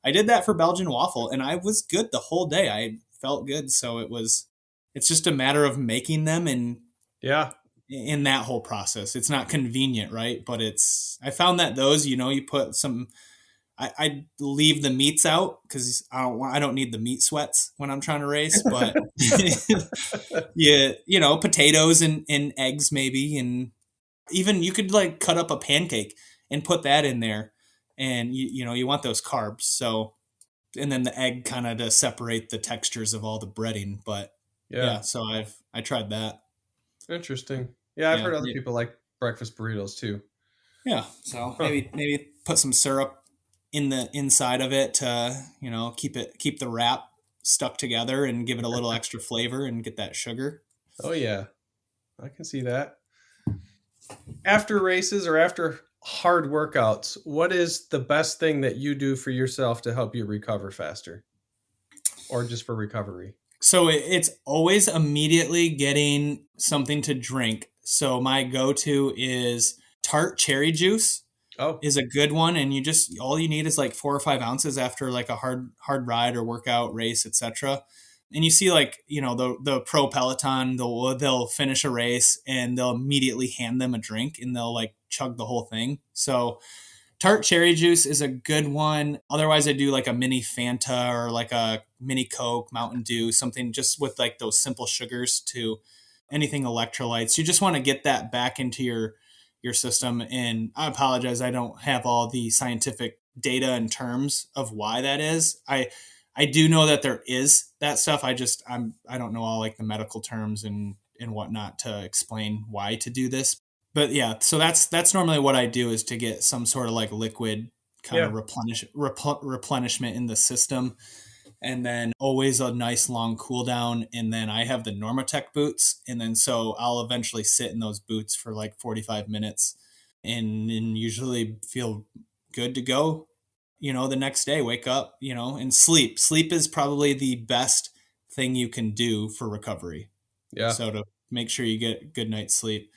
I did that for Belgian waffle, and I was good the whole day. I felt good. So it's just a matter of making them, and Yeah. in that whole process, it's not convenient, right? But I found that those, you put some, I leave the meats out because I don't need the meat sweats when I'm trying to race, but yeah, potatoes and eggs maybe. And even you could like cut up a pancake and put that in there, and you want those carbs. So, and then the egg kind of to separate the textures of all the breading. But Yeah. yeah, so I tried that. Interesting. Yeah, I've Yeah. heard other people like breakfast burritos too. Yeah. So Huh. maybe put some syrup in the inside of it to, keep the wrap stuck together and give it a little extra flavor and get that sugar. Oh yeah, I can see that. After races or after hard workouts, what is the best thing that you do for yourself to help you recover faster, or just for recovery? So it's always immediately getting something to drink. So my go-to is tart cherry juice Oh, is a good one, and all you need is like 4 or 5 ounces after like a hard ride or workout, race, etc. And you see like the pro peloton, they'll finish a race and they'll immediately hand them a drink and they'll like chug the whole thing. So tart cherry juice is a good one. Otherwise, I do like a mini Fanta or like a mini Coke, Mountain Dew, something just with like those simple sugars to anything electrolytes. You just want to get that back into your system. And I apologize, I don't have all the scientific data in terms of why that is. I do know that there is that stuff. I don't know all like the medical terms and whatnot to explain why to do this. But yeah, so that's normally what I do, is to get some sort of like liquid kind of yeah. replenishment in the system, and then always a nice long cool down. And then I have the Normatec boots, and then so I'll eventually sit in those boots for like 45 minutes, and usually feel good to go. The next day, wake up, and sleep. Sleep is probably the best thing you can do for recovery. Yeah. So to make sure you get a good night's sleep,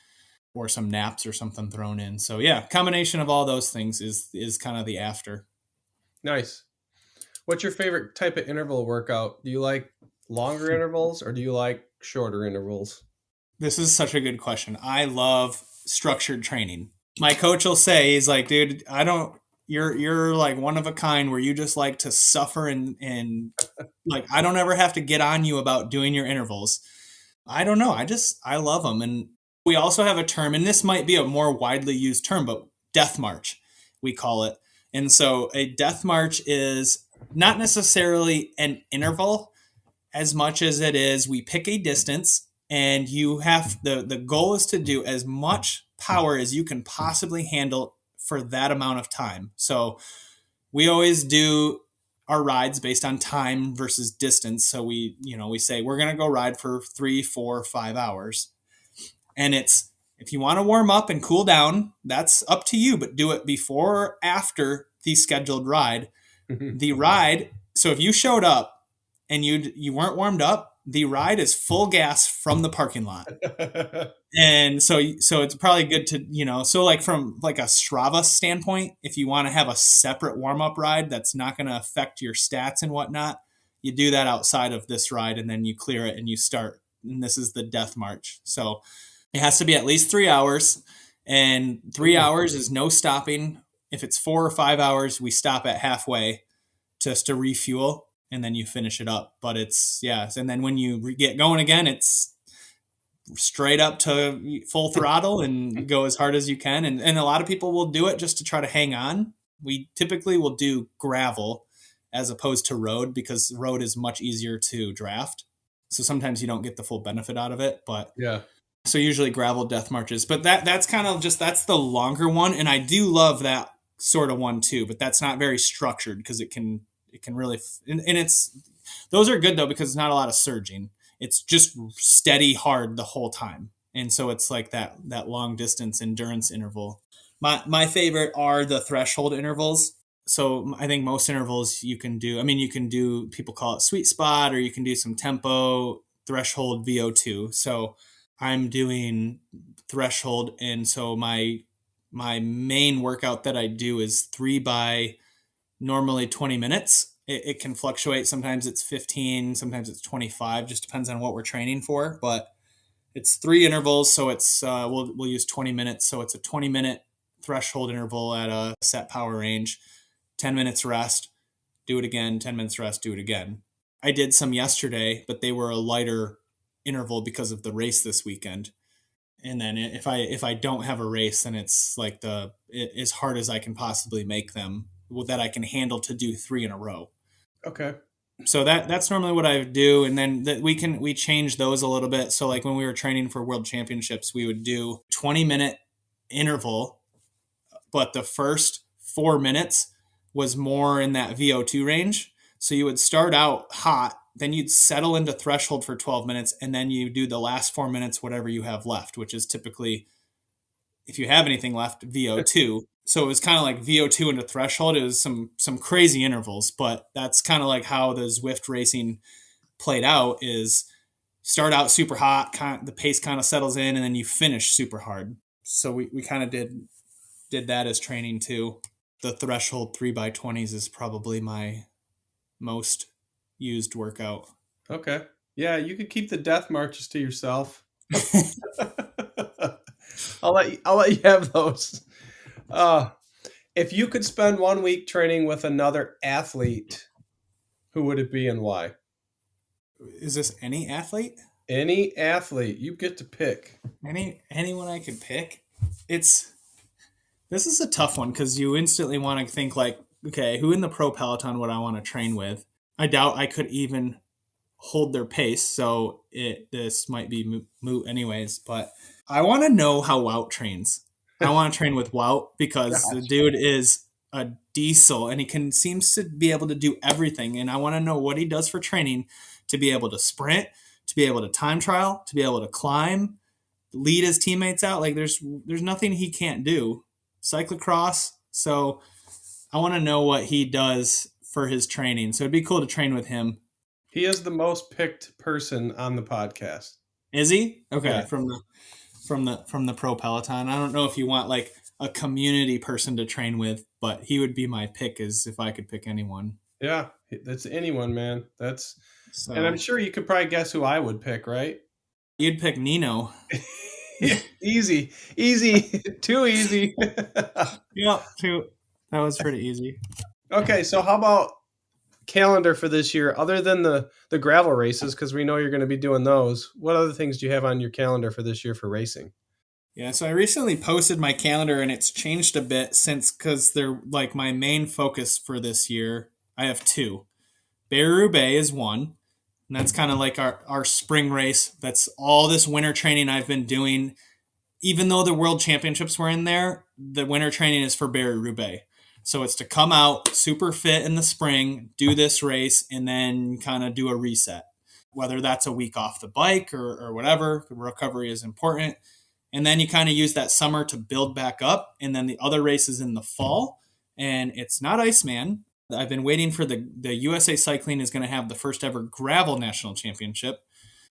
or some naps or something thrown in. So yeah, combination of all those things is kind of the after. Nice. What's your favorite type of interval workout? Do you like longer intervals or do you like shorter intervals? This is such a good question. I love structured training. My coach will say, he's like, dude, I don't you're like one of a kind where you just like to suffer, and like I don't ever have to get on you about doing your intervals. I don't know. I love them. And we also have a term, and this might be a more widely used term, but death march, we call it. And so a death march is not necessarily an interval as much as it is we pick a distance, and you have the goal is to do as much power as you can possibly handle for that amount of time. So we always do our rides based on time versus distance. So we say we're going to go ride for 3, 4, 5 hours. And if you want to warm up and cool down, that's up to you, but do it before or after the scheduled ride. The ride, so if you showed up and you weren't warmed up, the ride is full gas from the parking lot. And so it's probably good to, so like from like a Strava standpoint, if you want to have a separate warm-up ride that's not going to affect your stats and whatnot, you do that outside of this ride, and then you clear it and you start. And this is the death march. So it has to be at least 3 hours, and 3 hours is no stopping. If it's 4 or 5 hours, we stop at halfway just to refuel, and then you finish it up. But and then when you get going again, it's straight up to full throttle and go as hard as you can. And a lot of people will do it just to try to hang on. We typically will do gravel as opposed to road, because road is much easier to draft. So sometimes you don't get the full benefit out of it, but Yeah. so usually gravel death marches. But that's kind of that's the longer one, and I do love that sort of one too, but that's not very structured, because it can really and it's those are good though, because it's not a lot of surging. It's just steady hard the whole time. And so it's like that long distance endurance interval. My favorite are the threshold intervals. So I think most intervals you can do, I mean, you can do, people call it sweet spot, or you can do some tempo. threshold VO2. So I'm doing threshold. And so my main workout that I do is 3 by normally 20 minutes. It can fluctuate. Sometimes it's 15, sometimes it's 25, just depends on what we're training for. But it's 3 intervals. So it's, we'll use 20 minutes. So it's a 20-minute threshold interval at a set power range, 10 minutes rest, do it again, 10 minutes rest, do it again. I did some yesterday, but they were a lighter interval because of the race this weekend. And then if I don't have a race, then it's like as hard as I can possibly make them that I can handle to do 3 in a row. Okay. So that's normally what I do. And then we change those a little bit. So like when we were training for world championships, we would do 20-minute interval, but the first 4 minutes was more in that VO2 range. So you would start out hot, then you'd settle into threshold for 12 minutes, and then you do the last 4 minutes, whatever you have left, which is typically, if you have anything left, VO2. So it was kind of like VO2 into threshold. It was some crazy intervals, but that's kind of like how the Zwift racing played out is start out super hot, the pace kind of settles in, and then you finish super hard. So we kind of did that as training too. The threshold 3 by 20s is probably my most used workout. Okay. Yeah, you could keep the death marches to yourself. I'll let you have those. If you could spend 1 week training with another athlete, who would it be and why? Is this any athlete? Any athlete. You get to pick. Anyone I could pick? This is a tough one because you instantly want to think like, okay, who in the pro peloton would I want to train with? I doubt I could even hold their pace, so this might be moot anyways, but I want to know how Wout trains. I want to train with Wout because the dude is a diesel and he seems to be able to do everything, and I want to know what he does for training to be able to sprint, to be able to time trial, to be able to climb, lead his teammates out. Like there's nothing he can't do. Cyclocross, so I want to know what he does for his training. So it'd be cool to train with him. He is the most picked person on the podcast. Is he? Okay, Yeah. from the pro peloton. I don't know if you want like a community person to train with, but he would be my pick as if I could pick anyone. Yeah, that's anyone, man. So, and I'm sure you could probably guess who I would pick, right? You'd pick Nino. Easy, too easy. Yeah, that was pretty easy. Okay, so how about calendar for this year? Other than the gravel races, because we know you're going to be doing those, what other things do you have on your calendar for this year for racing? Yeah, so I recently posted my calendar and it's changed a bit because they're like my main focus for this year. I have 2. Paris-Roubaix is one, and that's kind of like our spring race. That's all this winter training I've been doing. Even though the world championships were in there, the winter training is for Paris-Roubaix. So it's to come out super fit in the spring, do this race, and then kind of do a reset. Whether that's a week off the bike or whatever, recovery is important. And then you kind of use that summer to build back up. And then the other races in the fall. And it's not Iceman. I've been waiting for the USA Cycling is going to have the first ever gravel national championship.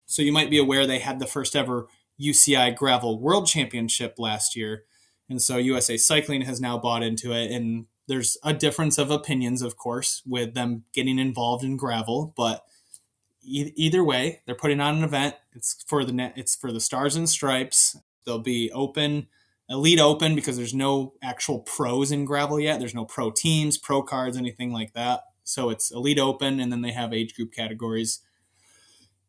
So you might be aware they had the first ever UCI gravel world championship last year. And so USA Cycling has now bought into it. And there's a difference of opinions, of course, with them getting involved in gravel. But either way, they're putting on an event. It's for the Stars and Stripes. They'll be elite open because there's no actual pros in gravel yet. There's no pro teams, pro cards, anything like that. So it's elite open, and then they have age group categories.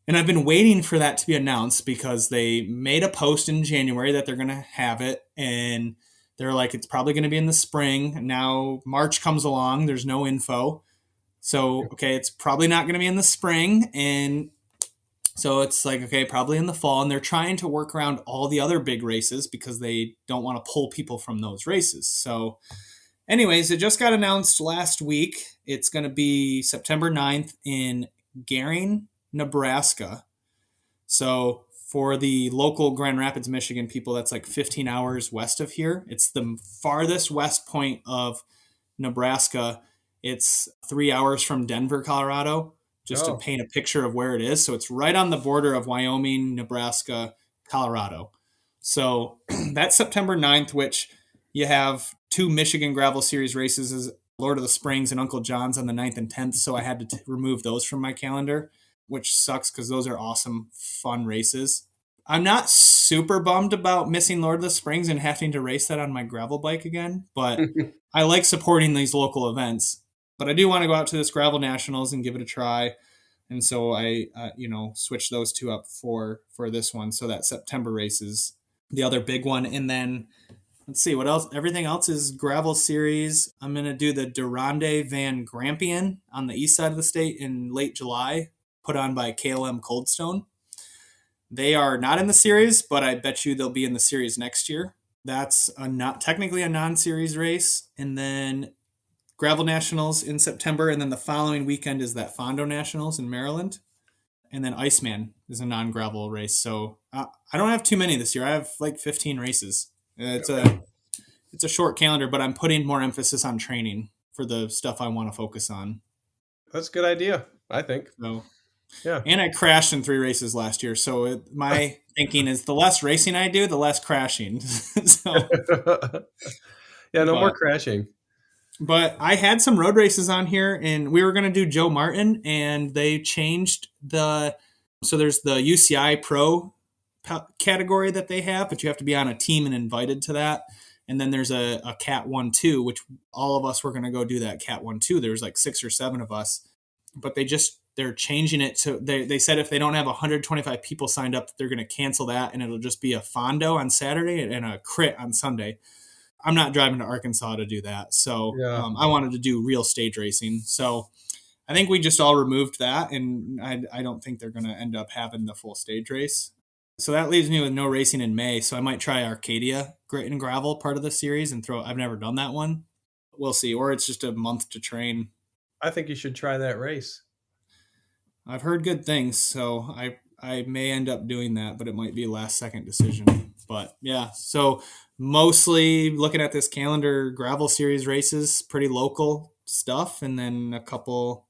And I've been waiting for that to be announced because they made a post in January that they're going to have it. And they're like, it's probably going to be in the spring. Now March comes along. There's no info. So, okay, it's probably not going to be in the spring. And so it's like, okay, probably in the fall. And they're trying to work around all the other big races because they don't want to pull people from those races. So anyways, it just got announced last week. It's going to be September 9th in Gering, Nebraska. So for the local Grand Rapids, Michigan people, that's like 15 hours west of here. It's the farthest west point of Nebraska. It's 3 hours from Denver, Colorado. just to Oh, paint a picture of where it is. So it's right on the border of Wyoming, Nebraska, Colorado. So that's September 9th, which you have two Michigan Gravel Series races, is Lord of the Springs and Uncle John's on the 9th and 10th. So I had to remove those from my calendar, which sucks because those are awesome, fun races. I'm not super bummed about missing Lord of the Springs and having to race that on my gravel bike again, but I like supporting these local events. But I do want to go out to this Gravel Nationals and give it a try, and so I switched those two up for this one. So that September race is the other big one, and then let's see what else. Everything else is gravel series. I'm gonna do the Durande Van Grampian on the east side of the state in late July, put on by KLM Coldstone. They are not in the series, but I bet you they'll be in the series next year. That's not technically a non-series race, and then Gravel Nationals in September, and then the following weekend is that Fondo Nationals in Maryland, and then Iceman is a non-gravel race. So I don't have too many this year. I have like 15 races. okay. It's a short calendar, but I'm putting more emphasis on training for the stuff I want to focus on. That's a good idea, I think. So, Yeah. and I crashed in 3 races last year. So my thinking is the less racing I do, the less crashing. So, Yeah, no more but crashing. But I had some road races on here, and we were going to do Joe Martin, and they changed so there's the UCI Pro category that they have, but you have to be on a team and invited to that. And then there's a Cat 1-2, which all of us were going to go do that Cat 1-2. There's like 6 or 7 of us, but they're changing it to, they said if they don't have 125 people signed up, they're going to cancel that, and it'll just be a Fondo on Saturday and a crit on Sunday. I'm not driving to Arkansas to do that. So Yeah, I wanted to do real stage racing. So I think we just all removed that, and I don't think they're going to end up having the full stage race. So that leaves me with no racing in May. So I might try Arcadia Grit and Gravel part of the series and I've never done that one. We'll see. Or it's just a month to train. I think you should try that race. I've heard good things, so I may end up doing that, but it might be a last second decision. But yeah, so mostly looking at this calendar, gravel series races, pretty local stuff, and then a couple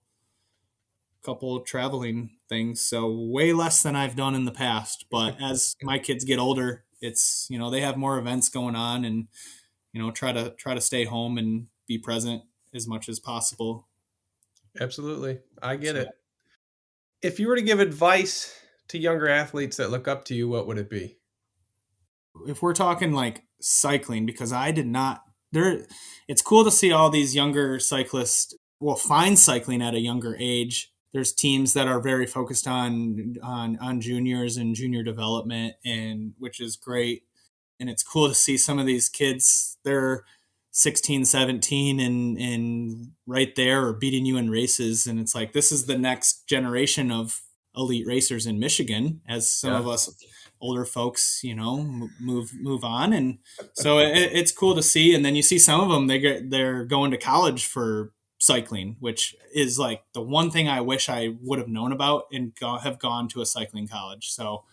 traveling things. So way less than I've done in the past. But as my kids get older, it's they have more events going on, and try to stay home and be present as much as possible. Absolutely. I get So it. If you were to give advice to younger athletes that look up to you, what would it be? if we're talking like cycling, because I did not there, it's cool to see all these younger cyclists find cycling at a younger age. There's teams that are very focused on juniors and junior development, and which is great. And it's cool to see some of these kids, they're 16, 17 and right there or beating you in races. And it's like, this is the next generation of elite racers in Michigan, as some Yeah. of us older folks, move on. And so it's cool to see. And then you see some of them, they're going to college for cycling, which is like the one thing I wish I would have known about and have gone to a cycling college. So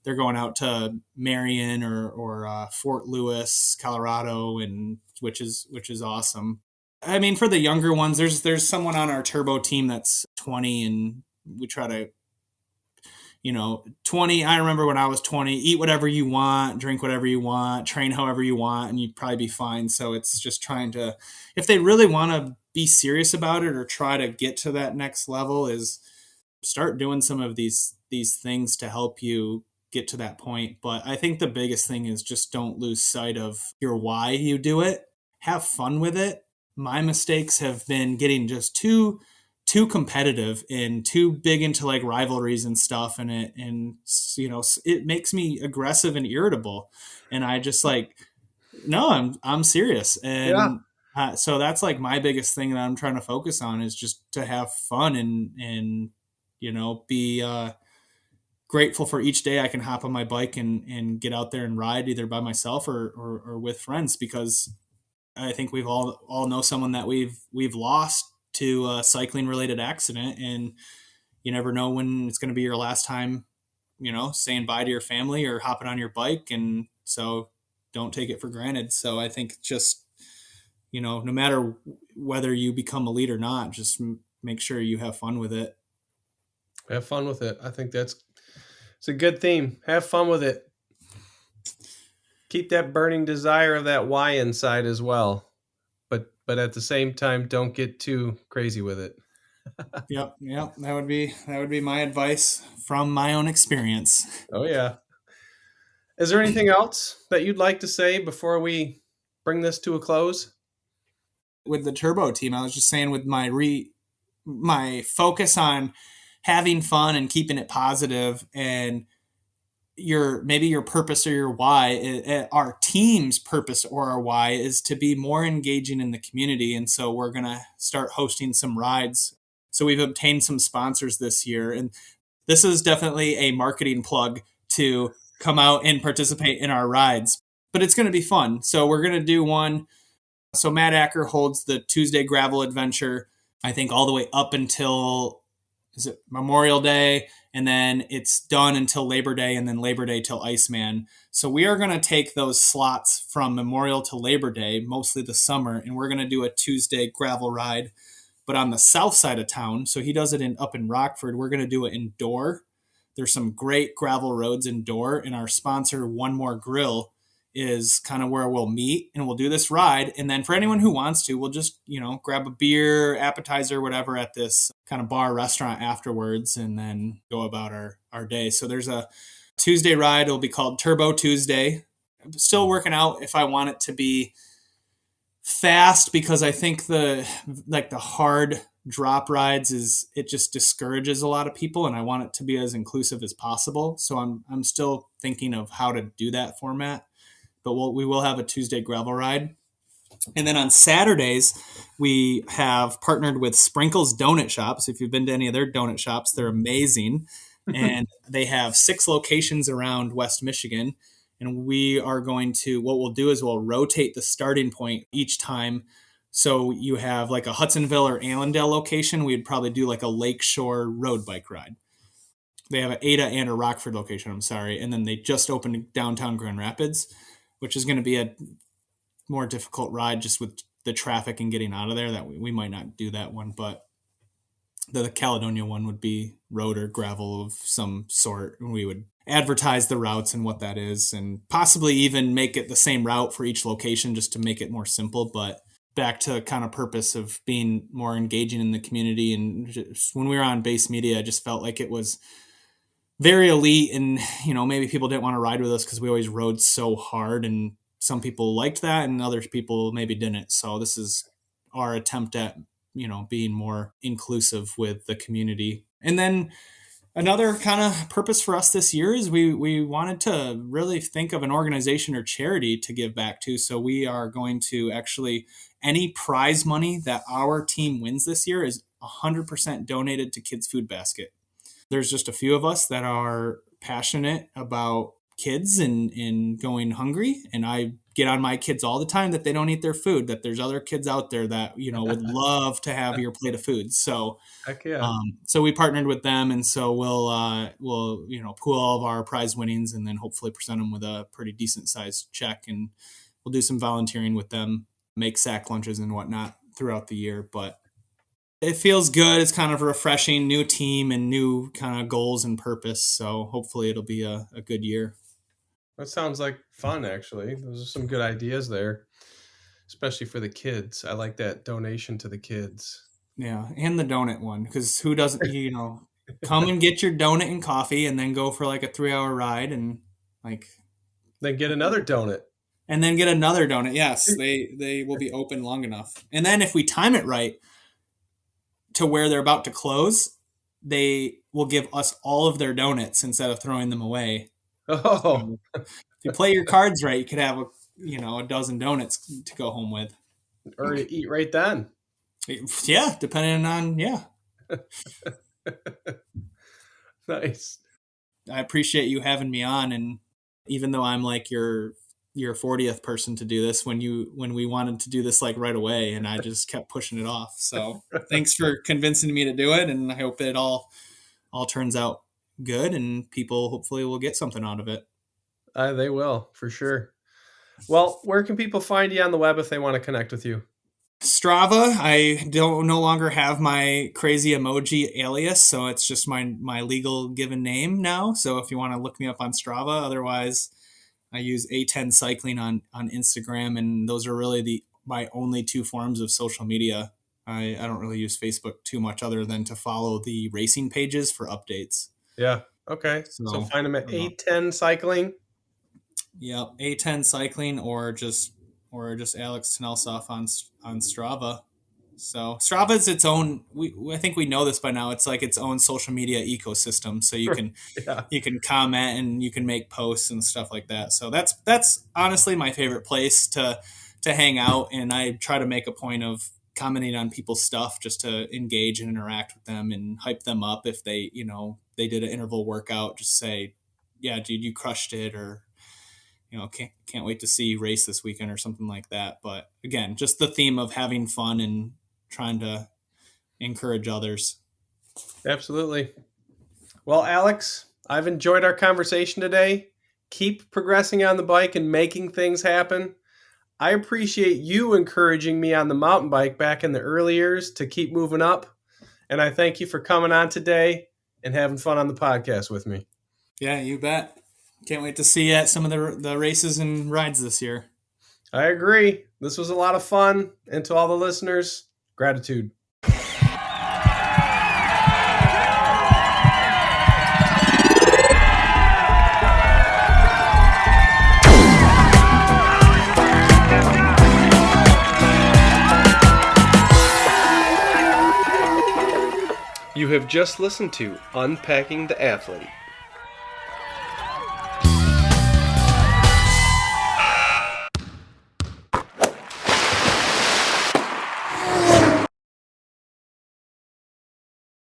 they're going out to Marion or Fort Lewis, Colorado, and which is awesome. I mean, for the younger ones, there's someone on our turbo team that's 20, and we try to 20. I remember when I was 20, eat whatever you want, drink whatever you want, train however you want, and you'd probably be fine. So it's just trying to, if they really want to be serious about it or try to get to that next level, is start doing some of these things to help you get to that point. But I think the biggest thing is just don't lose sight of your why you do it. Have fun with it. My mistakes have been getting just too competitive and too big into like rivalries and stuff, and it makes me aggressive and irritable, and I just like, no, I'm serious. Yeah. And so that's like my biggest thing that I'm trying to focus on, is just to have fun and be grateful for each day I can hop on my bike and get out there and ride either by myself or with friends, because I think we've all know someone that we've lost to a cycling related accident, and you never know when it's going to be your last time, saying bye to your family or hopping on your bike. And so don't take it for granted. So I think just, no matter whether you become elite or not, just make sure you have fun with it. Have fun with it. I think it's a good theme. Have fun with it. Keep that burning desire of that why inside as well. But at the same time, don't get too crazy with it. Yep, yep. That would be my advice from my own experience. Oh yeah. Is there anything else that you'd like to say before we bring this to a close? With the turbo team, I was just saying with my focus on having fun and keeping it positive, and your purpose or your why, our team's purpose or our why is to be more engaging in the community. And so we're going to start hosting some rides. So we've obtained some sponsors this year, and this is definitely a marketing plug to come out and participate in our rides, but it's going to be fun. So we're going to do one. So Matt Acker holds the Tuesday gravel adventure, I think all the way up until, is it Memorial Day? And then it's done until Labor Day, and then Labor Day till Iceman. So we are going to take those slots from Memorial to Labor Day, mostly the summer, and we're going to do a Tuesday gravel ride, but on the south side of town. So he does it up in Rockford. We're going to do it indoor. There's some great gravel roads indoor, and our sponsor, One More Grill, is kind of where we'll meet and we'll do this ride. And then for anyone who wants to, we'll just, grab a beer, appetizer, whatever at this kind of bar restaurant afterwards, and then go about our day. So there's a Tuesday ride. It'll be called Turbo Tuesday. I'm still working out if I want it to be fast, because I think the hard drop rides it just discourages a lot of people, and I want it to be as inclusive as possible. So I'm still thinking of how to do that format, but we will have a Tuesday gravel ride. And then on Saturdays, we have partnered with Sprinkles Donut Shops. If you've been to any of their donut shops, they're amazing. And they have 6 locations around West Michigan. And what we'll do is we'll rotate the starting point each time. So you have like a Hudsonville or Allendale location. We'd probably do like a lakeshore road bike ride. They have an Ada and a Rockford location, I'm sorry. And then they just opened downtown Grand Rapids, which is going to be a more difficult ride just with the traffic and getting out of there. That we might not do that one, but the Caledonia one would be road or gravel of some sort. And we would advertise the routes and what that is, and possibly even make it the same route for each location just to make it more simple. But back to kind of purpose of being more engaging in the community. And just, when we were on Base Media, I just felt like it was very elite, and maybe people didn't want to ride with us because we always rode so hard, and some people liked that and other people maybe didn't. So this is our attempt at being more inclusive with the community. And then another kind of purpose for us this year is we wanted to really think of an organization or charity to give back to. So we are going to actually, any prize money that our team wins this year is 100% donated to Kids Food Basket. There's just a few of us that are passionate about kids and going hungry. And I get on my kids all the time that they don't eat their food, that there's other kids out there that, would love to have your plate of food. So, Heck yeah. so we partnered with them. And so we'll pool all of our prize winnings and then hopefully present them with a pretty decent sized check. And we'll do some volunteering with them, make sack lunches and whatnot throughout the year. But it feels good. It's kind of a refreshing, new team and new kind of goals and purpose. So hopefully it'll be a good year. That sounds like fun, actually. Those are some good ideas there, especially for the kids. I like that donation to the kids. Yeah, and the donut one, because who doesn't, come and get your donut and coffee and then go for like a 3-hour ride and like Then get another donut. and then get another donut. Yes, they will be open long enough. And then if we time it right to where they're about to close, they will give us all of their donuts instead of throwing them away. Oh, So if you play your cards right, you could have a dozen donuts to go home with. or to eat right then. Yeah, depending on Nice. I appreciate you having me on, and even though I'm like your 40th person to do this, when we wanted to do this like right away, and I just kept pushing it off. So thanks for convincing me to do it, and I hope it all turns out good, and people hopefully will get something out of it. They will, for sure. Well, where can people find you on the web if they want to connect with you? Strava, I don't no longer have my crazy emoji alias, so it's just my legal given name now. So if you want to look me up on Strava, otherwise I use A10 Cycling on Instagram, and those are really my only two forms of social media. I don't really use Facebook too much other than to follow the racing pages for updates. Yeah. Okay. So So, find them at A10 Cycling. yep, A10 Cycling or just Alex TenElshof on Strava. So Strava is its own. I think we know this by now. It's like its own social media ecosystem. So Yeah. you can comment and you can make posts and stuff like that. So that's honestly my favorite place to hang out. And I try to make a point of commenting on people's stuff just to engage and interact with them and hype them up if they did an interval workout. Just say, yeah, dude, you crushed it, or can't wait to see you race this weekend or something like that. But again, just the theme of having fun and trying to encourage others. Absolutely. Well, Alex, I've enjoyed our conversation today. Keep progressing on the bike and making things happen. I appreciate you encouraging me on the mountain bike back in the early years to keep moving up. And I thank you for coming on today and having fun on the podcast with me. Yeah, you bet. Can't wait to see you at some of the races and rides this year. I agree. This was a lot of fun. And to all the listeners, gratitude. You have just listened to Unpacking the Athlete.